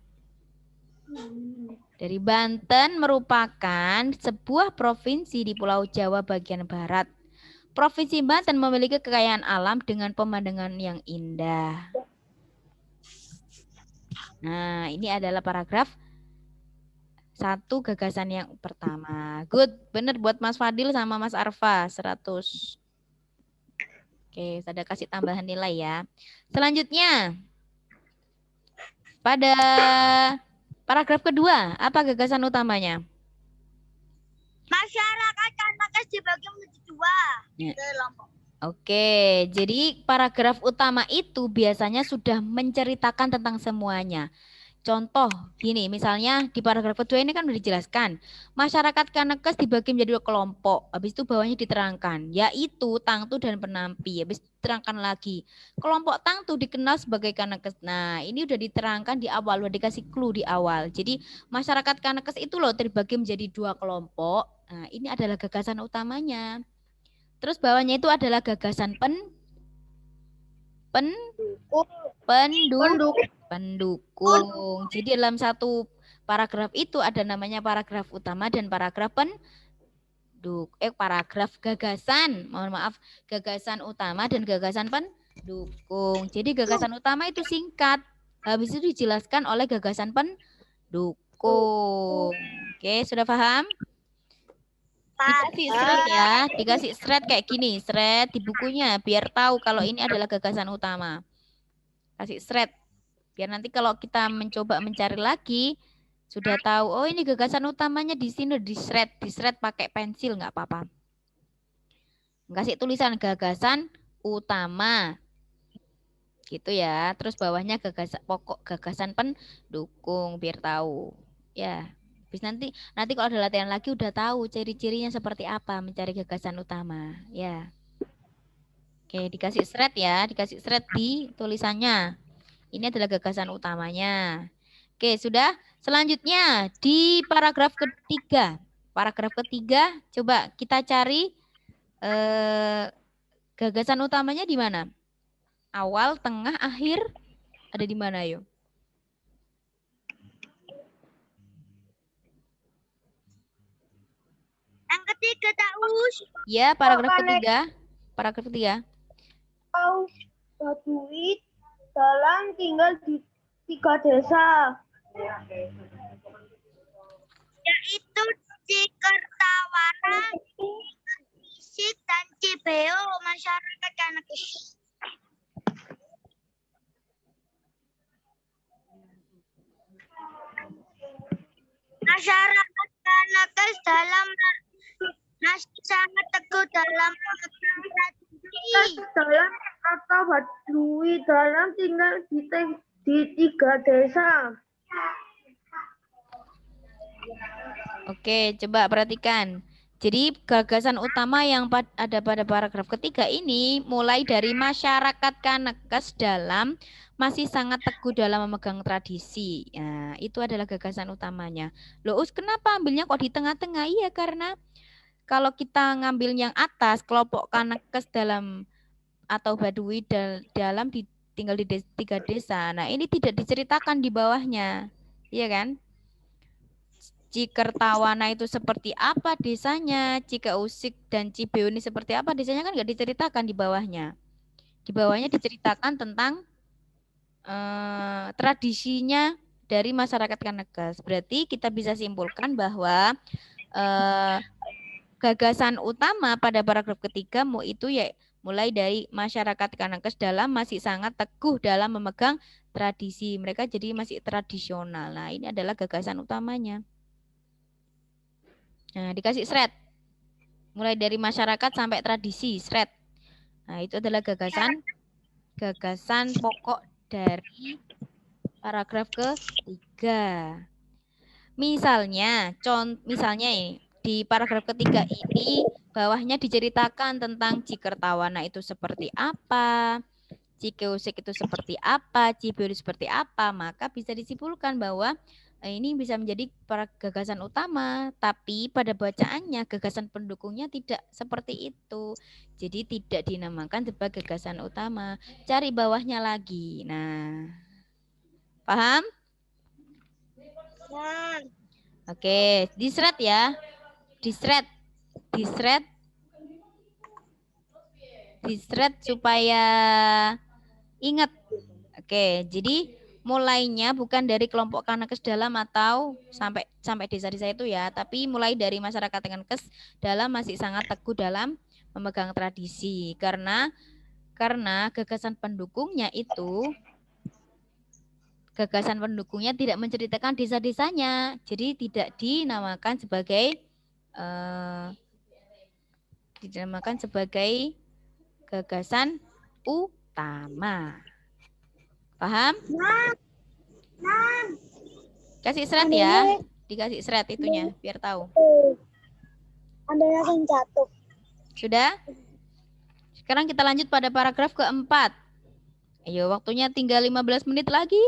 Dari Banten merupakan sebuah provinsi di Pulau Jawa bagian barat. Provinsi Banten memiliki kekayaan alam dengan pemandangan yang indah. Nah, ini adalah paragraf 1 gagasan yang pertama. Good, bener buat Mas Fadil sama Mas Arfa, 100. Oke, saya kasih tambahan nilai ya. Selanjutnya, pada paragraf kedua, apa gagasan utamanya? Masyarakat Kanekes dibagi menjadi 2 Ya. kelompok. Oke, jadi paragraf utama itu biasanya sudah menceritakan tentang semuanya. Contoh gini, misalnya di paragraf kedua ini kan sudah dijelaskan. Masyarakat Kanekes dibagi menjadi 2 kelompok. Habis itu bawahnya diterangkan, yaitu Tangtu dan Penampi. Habis itu diterangkan lagi. Kelompok Tangtu dikenal sebagai Kanekes. Nah, ini udah diterangkan di awal, udah dikasih clue di awal. Jadi masyarakat Kanekes itu loh terbagi menjadi 2 kelompok. Nah, ini adalah gagasan utamanya. Terus bawahnya itu adalah gagasan pendukung. Jadi dalam satu paragraf itu ada namanya paragraf utama dan paragraf paragraf gagasan. Mohon maaf, gagasan utama dan gagasan pendukung. Jadi gagasan utama itu singkat. Habis itu dijelaskan oleh gagasan pendukung. Oke, sudah paham? Dikasih thread ya, dikasih thread kayak gini, thread di bukunya biar tahu kalau ini adalah gagasan utama. Kasih thread biar nanti kalau kita mencoba mencari lagi sudah tahu, oh ini gagasan utamanya di sini, di shred pakai pensil nggak apa-apa. Kasih tulisan gagasan utama. Gitu ya. Terus bawahnya pokok gagasan pendukung biar tahu. Ya. Habis nanti kalau ada latihan lagi udah tahu ciri-cirinya seperti apa mencari gagasan utama, ya. Oke, dikasih thread ya, dikasih thread di tulisannya. Ini adalah gagasan utamanya. Oke, sudah. Selanjutnya di paragraf ketiga. Paragraf ketiga, coba kita cari gagasan utamanya di mana? Awal, tengah, akhir, ada di mana yuk? Yang ketiga, Taus. Ya, paragraf ketiga. Paragraf ketiga. Taus Baduy dalam tinggal di 3 desa. Yaitu Cikertawana, Isik, dan Cibeo, masyarakat Kanekes. Masyarakat Kanekes sangat teguh dalam memegang tradisi. Dalam atau Baduy dalam tinggal di 3 desa. Oke, coba perhatikan. Jadi gagasan utama yang ada pada paragraf ketiga ini mulai dari masyarakat Kanekes dalam masih sangat teguh dalam memegang tradisi. Nah, itu adalah gagasan utamanya. Loh, kenapa ambilnya kok di tengah-tengah? Iya, karena kalau kita ngambil yang atas, kelompok Kanekes dalam atau Baduy dalam tinggal di 3 desa. Nah, ini tidak diceritakan di bawahnya. Iya kan? Cikertawana itu seperti apa desanya, Cikausik dan Cibeu ini seperti apa desanya kan nggak diceritakan di bawahnya. Di bawahnya diceritakan tentang tradisinya dari masyarakat Kanekes. Berarti kita bisa simpulkan bahwa gagasan utama pada paragraf ketiga itu ya mulai dari masyarakat Kanekes dalam masih sangat teguh dalam memegang tradisi. Mereka jadi masih tradisional. Nah, ini adalah gagasan utamanya. Nah, dikasih shred. Mulai dari masyarakat sampai tradisi, shred. Nah, itu adalah gagasan pokok dari paragraf ketiga. Misalnya ini, di paragraf ketiga ini bawahnya diceritakan tentang Cikertawana itu seperti apa, Cikeusik itu seperti apa, Cibiru seperti apa, maka bisa disimpulkan bahwa ini bisa menjadi gagasan utama, tapi pada bacaannya gagasan pendukungnya tidak seperti itu. Jadi tidak dinamakan sebagai gagasan utama. Cari bawahnya lagi. Nah, paham? Oke, di-shred ya. Di-shred supaya ingat. Oke, jadi mulainya bukan dari kelompok Kanekes dalam atau sampai desa-desa itu ya, tapi mulai dari masyarakat Kanekes dalam masih sangat teguh dalam memegang tradisi karena gagasan pendukungnya tidak menceritakan desa-desanya, jadi tidak dinamakan sebagai gagasan utama. Paham? Kasih shred ya. Dikasih shred itunya biar tahu. Ada yang jatuh. Sudah? Sekarang kita lanjut pada paragraf keempat. Ayo, waktunya tinggal 15 menit lagi.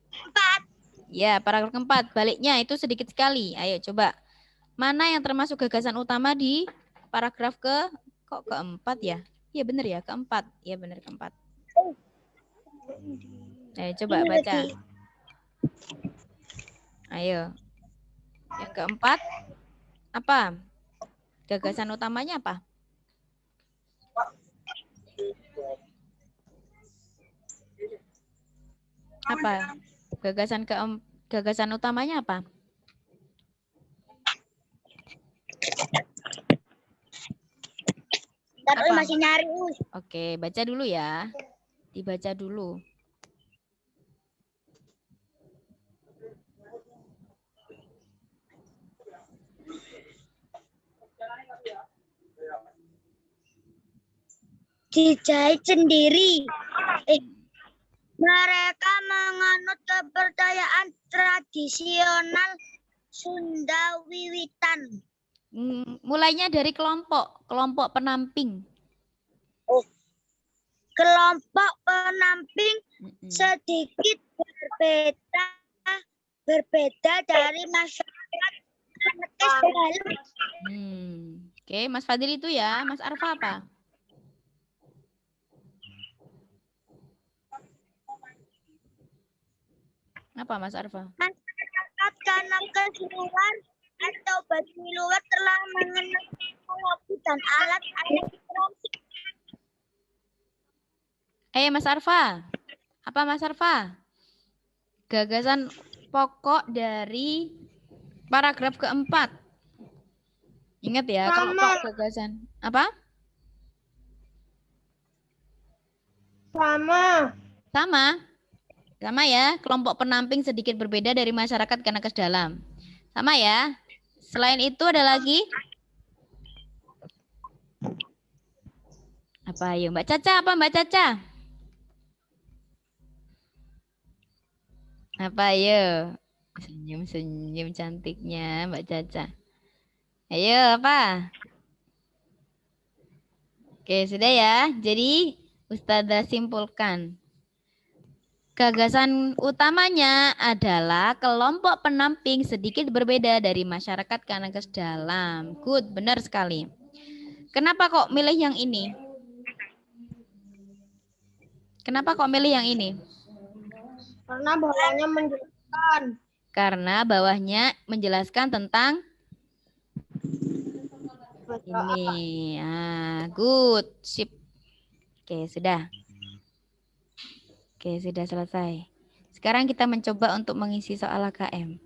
4. Ya, paragraf keempat. Baliknya itu sedikit sekali. Ayo coba. Mana yang termasuk gagasan utama di paragraf keempat ya? Iya benar ya, keempat. Iya benar keempat. Ayo coba baca. Ayo. Yang keempat apa? Gagasan utamanya apa? Apa? Gagasan utamanya apa? Apa? Masih nyari. Oke, baca dulu ya. Dibaca dulu. Dijahit sendiri. Mereka menganut kepercayaan tradisional Sunda wiwitan. Mulainya dari kelompok penamping. Kelompok penamping sedikit berbeda dari masyarakat Kanekes dalam. Oke, Mas Fadil itu ya. Mas Arfa apa? Apa Mas Arfa? Masyarakat Kanekes luar atau Baduy luar telah mengenal teknologi dan alat elektronik. Mas Arfa. Apa Mas Arfa? Gagasan pokok dari paragraf keempat. Ingat ya, kelompok gagasan. Apa? Sama ya, kelompok penamping sedikit berbeda dari masyarakat Kanekes dalam. Sama ya. Selain itu ada lagi? Apa ayo Mbak Caca? Apa Mbak Caca? Apa ayo? Senyum-senyum cantiknya Mbak Caca. Ayo apa? Oke, sudah ya. Jadi Ustazah simpulkan. Gagasan utamanya adalah kelompok penamping sedikit berbeda dari masyarakat Kanekes dalam. Good, benar sekali. Kenapa kok milih yang ini? Kenapa kok milih yang ini? Karena bawahnya menjelaskan. Karena bawahnya menjelaskan tentang ini. Good. Sip. Oke, sudah. Oke, sudah selesai. Sekarang kita mencoba untuk mengisi soal AKM.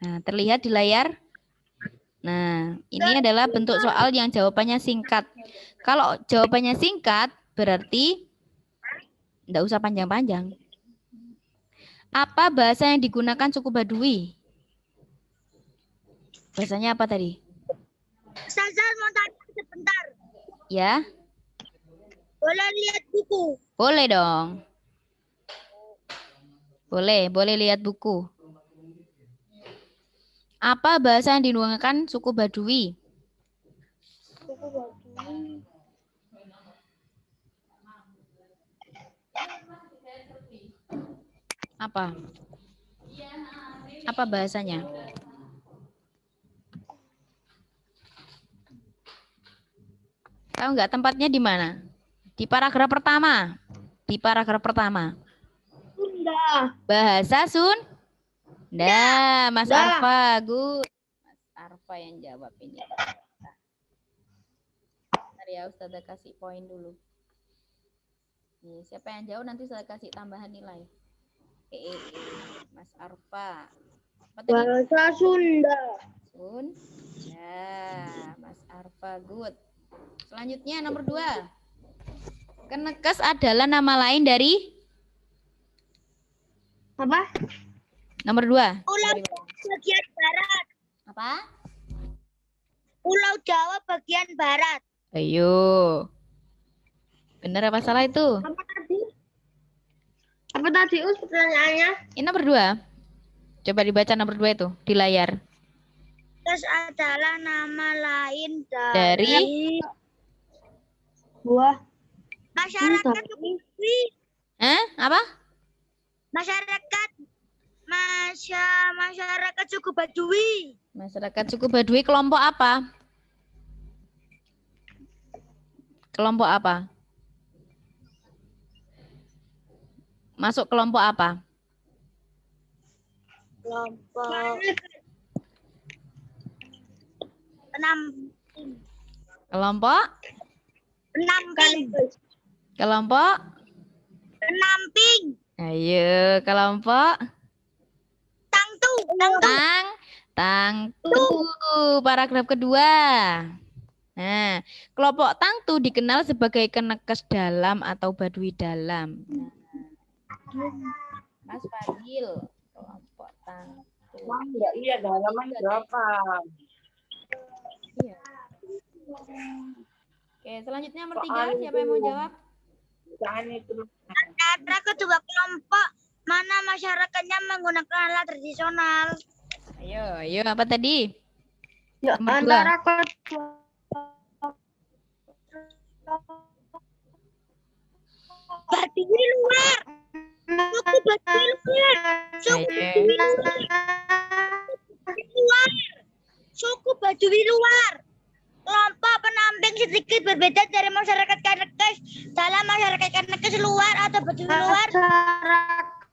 Nah, terlihat di layar? Nah, ini adalah bentuk soal yang jawabannya singkat. Kalau jawabannya singkat, berarti enggak usah panjang-panjang. Apa bahasa yang digunakan suku Baduy? Bahasanya apa tadi? Ustazah mau tanya sebentar. Ya, Boleh lihat buku? boleh dong. Boleh lihat buku. Apa bahasa yang digunakan suku Baduy? Suku Baduy. Apa? Apa bahasanya? Tahu nggak tempatnya di mana? Di paragraf pertama. Di paragraf pertama. Sunda. Bahasa Sunda. Mas Sunda. Arfa, good. Mas Arfa yang jawab ini. Bentar ya, Ustazah kasih poin dulu. Nih, siapa yang jauh nanti saya kasih tambahan nilai. Mas Arfa. Apa tadi? Bahasa Sunda. Ya, Mas Arfa, good. Selanjutnya nomor 2. Kenekes adalah nama lain dari? Apa? Nomor 2. Pulau Jawa bagian barat. Apa? Pulau Jawa bagian barat. Ayo. Benar apa salah itu? Apa tadi? Apa tadi pertanyaannya? Ini nomor 2. Coba dibaca nomor 2 itu di layar. Terus adalah nama lain Dari? Buah. masyarakat Baduy. Apa? Masyarakat suku Baduy. Masyarakat suku Baduy kelompok apa? Kelompok apa? Masuk kelompok apa? Kelompok penamping. Kelompok? Kelompok? Penamping. Ayo, kelompok? Tangtu. Tangtu. Paragraf kedua. Nah, kelompok Tangtu dikenal sebagai kenekes dalam atau Baduy dalam. Mas Fadil, kelompok Tangtu. Iya, halaman berapa? Iya. Oke, selanjutnya nomor 3. Siapa yang mau jawab? Jangan itu. Antara kedua kelompok, mana masyarakatnya menggunakan alat tradisional? Ayo, apa tadi? Ya, Nomor 2. antara kedua. Baduy luar. Suku Baduy luar. Suku Baduy luar. Suku Baduy luar. Kelompok penamping sedikit berbeda dari masyarakat Kenekes dalam masyarakat Kenekes luar atau Baduy luar.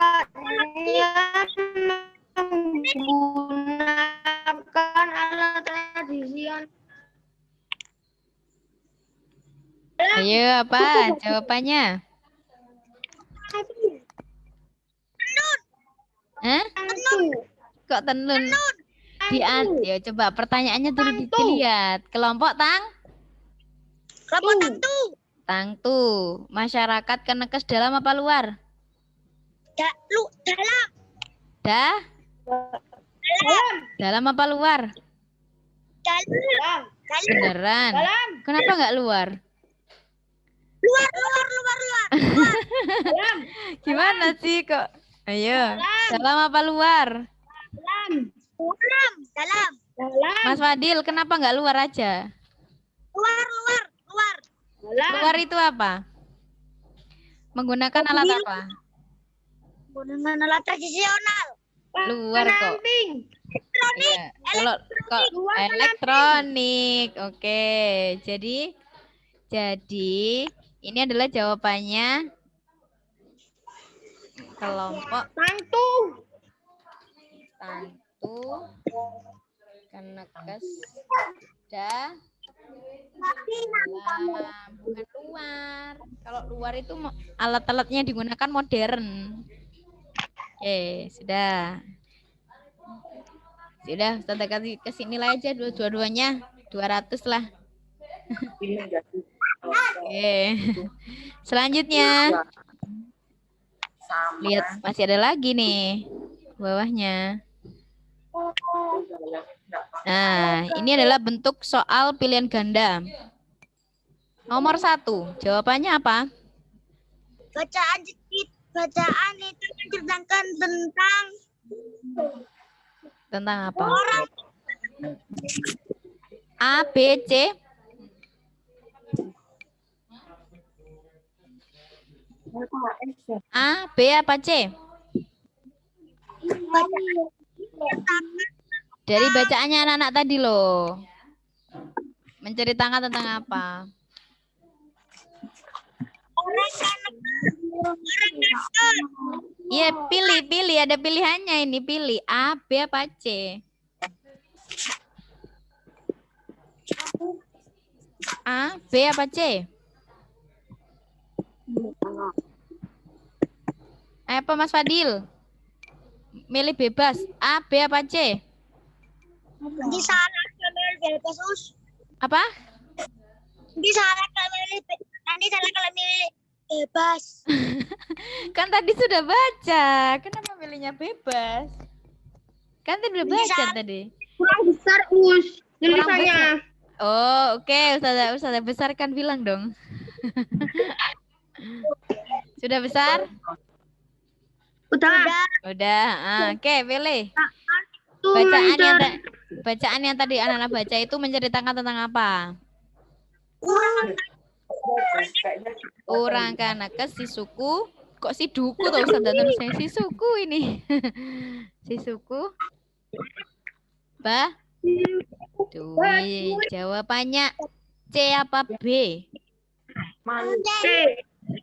Masyarakatnya menggunakan alat tradisional. Ayo, apa jawabannya? Kok tenun? Ya, coba pertanyaannya dulu dilihat. Kelompok Kelompok Tangtu. Tangtu. Masyarakat Kenekes dalam apa luar? Dalam. Dalam apa luar? Dalam. Beneran. Kenapa nggak luar? Luar. Gimana sih kok? Ayo. Dalam apa luar? Dalam. Mas Fadil, kenapa nggak luar aja? Luar. Luar itu apa? Menggunakan alat apa? Menggunakan alat tradisional. Luar kok. Iya. Kalau elektronik. Oke. Jadi ini adalah jawabannya kelompok Tangtu. Kenekes Dalam, bukan luar. Kalau luar itu alat-alatnya digunakan modern. Oke, sudah. Sudah, Ustazah kasih ke sini lah aja dua-duanya. 200 lah. Ini jadi Oke. Selanjutnya. sama. Lihat, masih ada lagi nih bawahnya. Nah, ini adalah bentuk soal pilihan ganda. Nomor 1, jawabannya apa? Bacaan itu menceritakan Tentang apa? orang. A, B, C. A, B apa C? Dari bacaannya anak-anak tadi loh. Menceritakan tentang apa? Iya, pilih. Ada pilihannya ini. Pilih A, B apa C? A, B apa C? Apa Mas Fadil? Milih bebas. A, B apa C? Di salah kalau bebas us. Apa? Di salah kalau milih nanti salah kalau milih bebas. Kan tadi sudah baca. Kenapa milihnya bebas? Kan tadi udah baca tadi. Kurang besar us Kurang tulisannya. Oh, oke. Ustazah besar kan bilang dong. Sudah besar? Udah. Udah. Oke, pilih. Tuh, Bacaan yang tadi anak-anak baca itu menceritakan tentang apa? Orang kanakes si suku. Kok si duku tuh Ustazah tulisnya si suku ini. Si suku. Dwi. Jawabannya C apa B?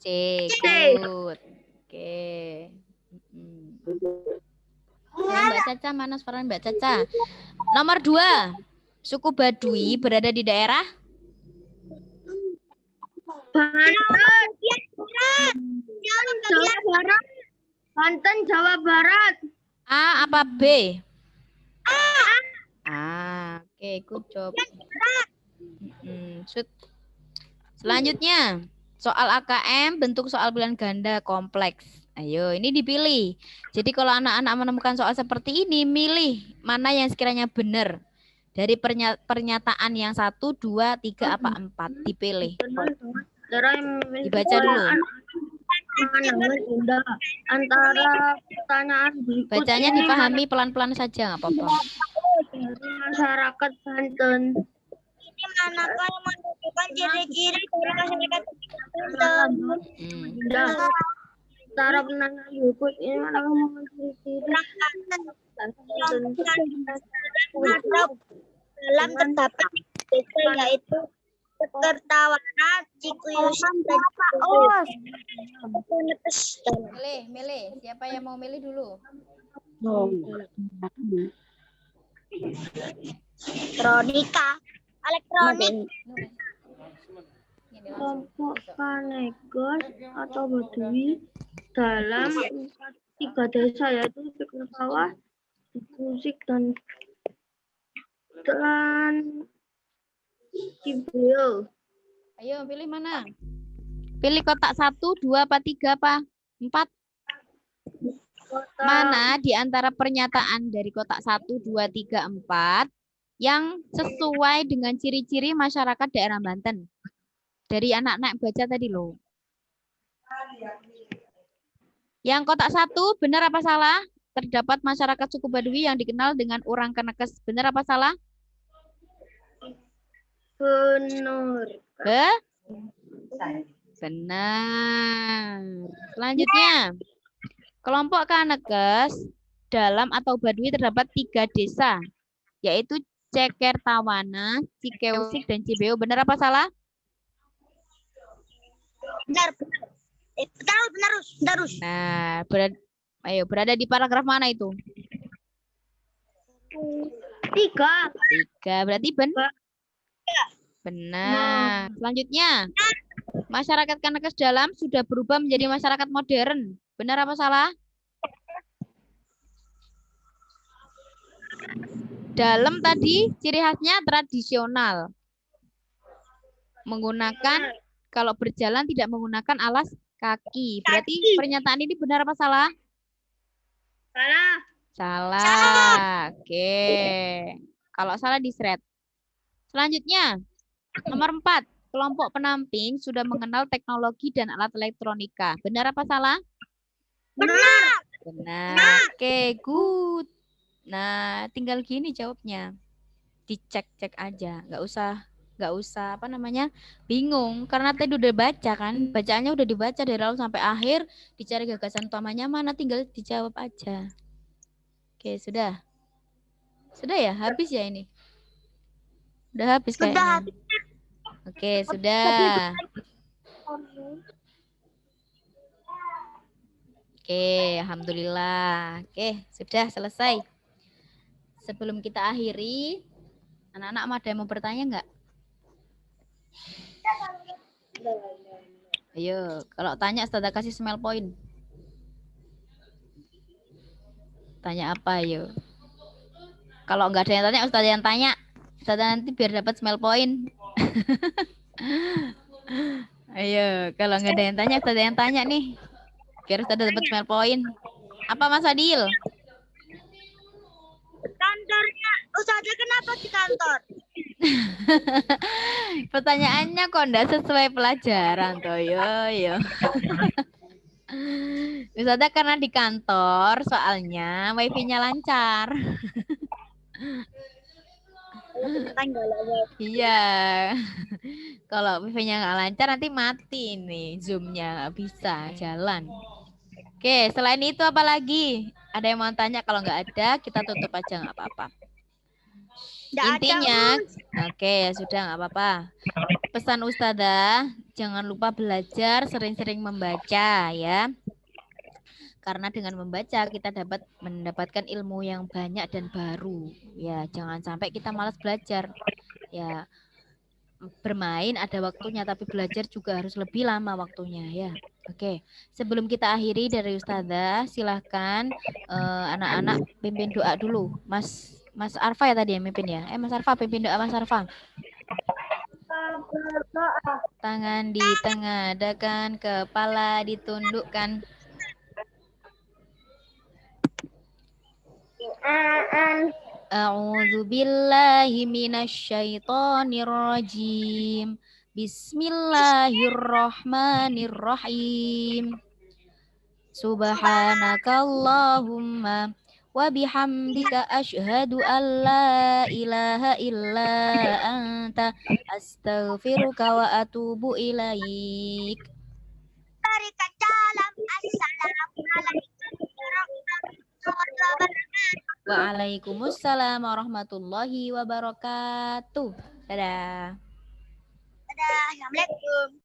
C. Good. Oke. Mbak Caca, mana suara Mbak Caca? Nomor 2. Suku Baduy berada di daerah? Jawa Barat. Banten, Jawa Barat. A apa B? Oke, good job. Selanjutnya, soal AKM bentuk soal pilihan ganda kompleks. Ayo, ini dipilih. Jadi kalau anak-anak menemukan soal seperti ini, milih mana yang sekiranya benar. Dari pernyataan yang 1, 2, 3, apa 4. Dipilih. Dibaca dulu. Antara pertanyaan berikut. Bacanya dipahami pelan-pelan saja, nggak apa-apa. Masyarakat Banten. Ini manakah yang menunjukkan ciri-ciri dari masyarakat Banten? Antara penanya berikut ini manakah ciri-ciri dalam terdapat desa yaitu Kertawana, Cikuyusan, dan Milih. Siapa yang mau milih dulu? elektronik. kelompok Kanekes atau Baduy dalam 3 desa yaitu Piknik Sawah, Musik dan Cibeo. Ayo pilih mana? Pilih kotak 1, 2, apa 3, apa 4? Mana di antara pernyataan dari kotak 1, 2, 3, 4 yang sesuai dengan ciri-ciri masyarakat daerah Banten? Dari anak-anak baca tadi loh. Yang kotak 1 benar apa salah? Terdapat masyarakat suku Baduy yang dikenal dengan orang Kanekes. Benar apa salah? Benar. Benar. Selanjutnya, kelompok Kanekes dalam atau Baduy terdapat 3 desa, yaitu Cekertawana, Cikeusik, dan Cibeo. Benar apa salah? Benar. Nah, berada di paragraf mana itu? 3. Berarti benar. Benar. Selanjutnya, masyarakat Kanakas dalam sudah berubah menjadi masyarakat modern. Benar apa salah? Dalam tadi ciri khasnya tradisional. Menggunakan, kalau berjalan tidak menggunakan alas kaki. Berarti pernyataan ini benar apa salah? Salah. Salah. Oke. Kalau salah di-shred. Selanjutnya, nomor 4. Kelompok penamping sudah mengenal teknologi dan alat elektronika. Benar apa salah? Benar. Benar. Oke, good. Nah, tinggal gini jawabnya. Dicek-cek aja. Nggak usah apa namanya bingung karena tadi udah baca kan, bacaannya udah dibaca dari awal sampai akhir, dicari gagasan utamanya mana, tinggal dijawab aja. Oke, sudah ya, habis ya ini, udah habis Sudah kayaknya. habis. Oke, sudah. Oke, alhamdulillah. Oke, sudah selesai. Sebelum kita akhiri, anak-anak ada yang mau bertanya nggak? Ayo, kalau tanya Ustazah kasih smile point. Tanya apa, ayo? Kalau nggak ada yang tanya, Ustazah yang tanya. Ustazah nanti biar dapat smile point. Ayo, kalau nggak ada yang tanya, Ustazah yang tanya nih. Biar Ustazah dapat smile point. Apa Mas Adil? Kantornya Ustazah kenapa di kantor? Pertanyaannya kok enggak sesuai pelajaran toh, yo. Ustazah karena di kantor soalnya wifi-nya lancar. Iya. Kalau wifi-nya nggak lancar nanti mati nih Zoom-nya, nggak bisa jalan. Oke, selain itu apa lagi? Ada yang mau tanya? Kalau nggak ada, kita tutup aja nggak apa-apa. Intinya, oke ya sudah nggak apa-apa. Pesan Ustazah, jangan lupa belajar, sering-sering membaca ya. Karena dengan membaca kita dapat mendapatkan ilmu yang banyak dan baru. Ya, jangan sampai kita malas belajar. Ya, bermain ada waktunya, tapi belajar juga harus lebih lama waktunya ya. Oke, sebelum kita akhiri dari Ustazah, silahkan anak-anak pimpin doa dulu. Mas Arfa ya tadi yang mimpin ya. Mas Arfa, pimpin doa Mas Arfa. Tangan ditengadahkan, kepala ditundukkan. A'udzu billahi minasyaitonir rajim. Bismillahirrahmanirrahim. Subhanakallahumma wa bihamdika asyhadu an la ilaha illa anta astaghfiruka wa atubu ilaik. Waalaikumsalam warahmatullahi wabarakatuh. Dadah. Dadah. Assalamualaikum.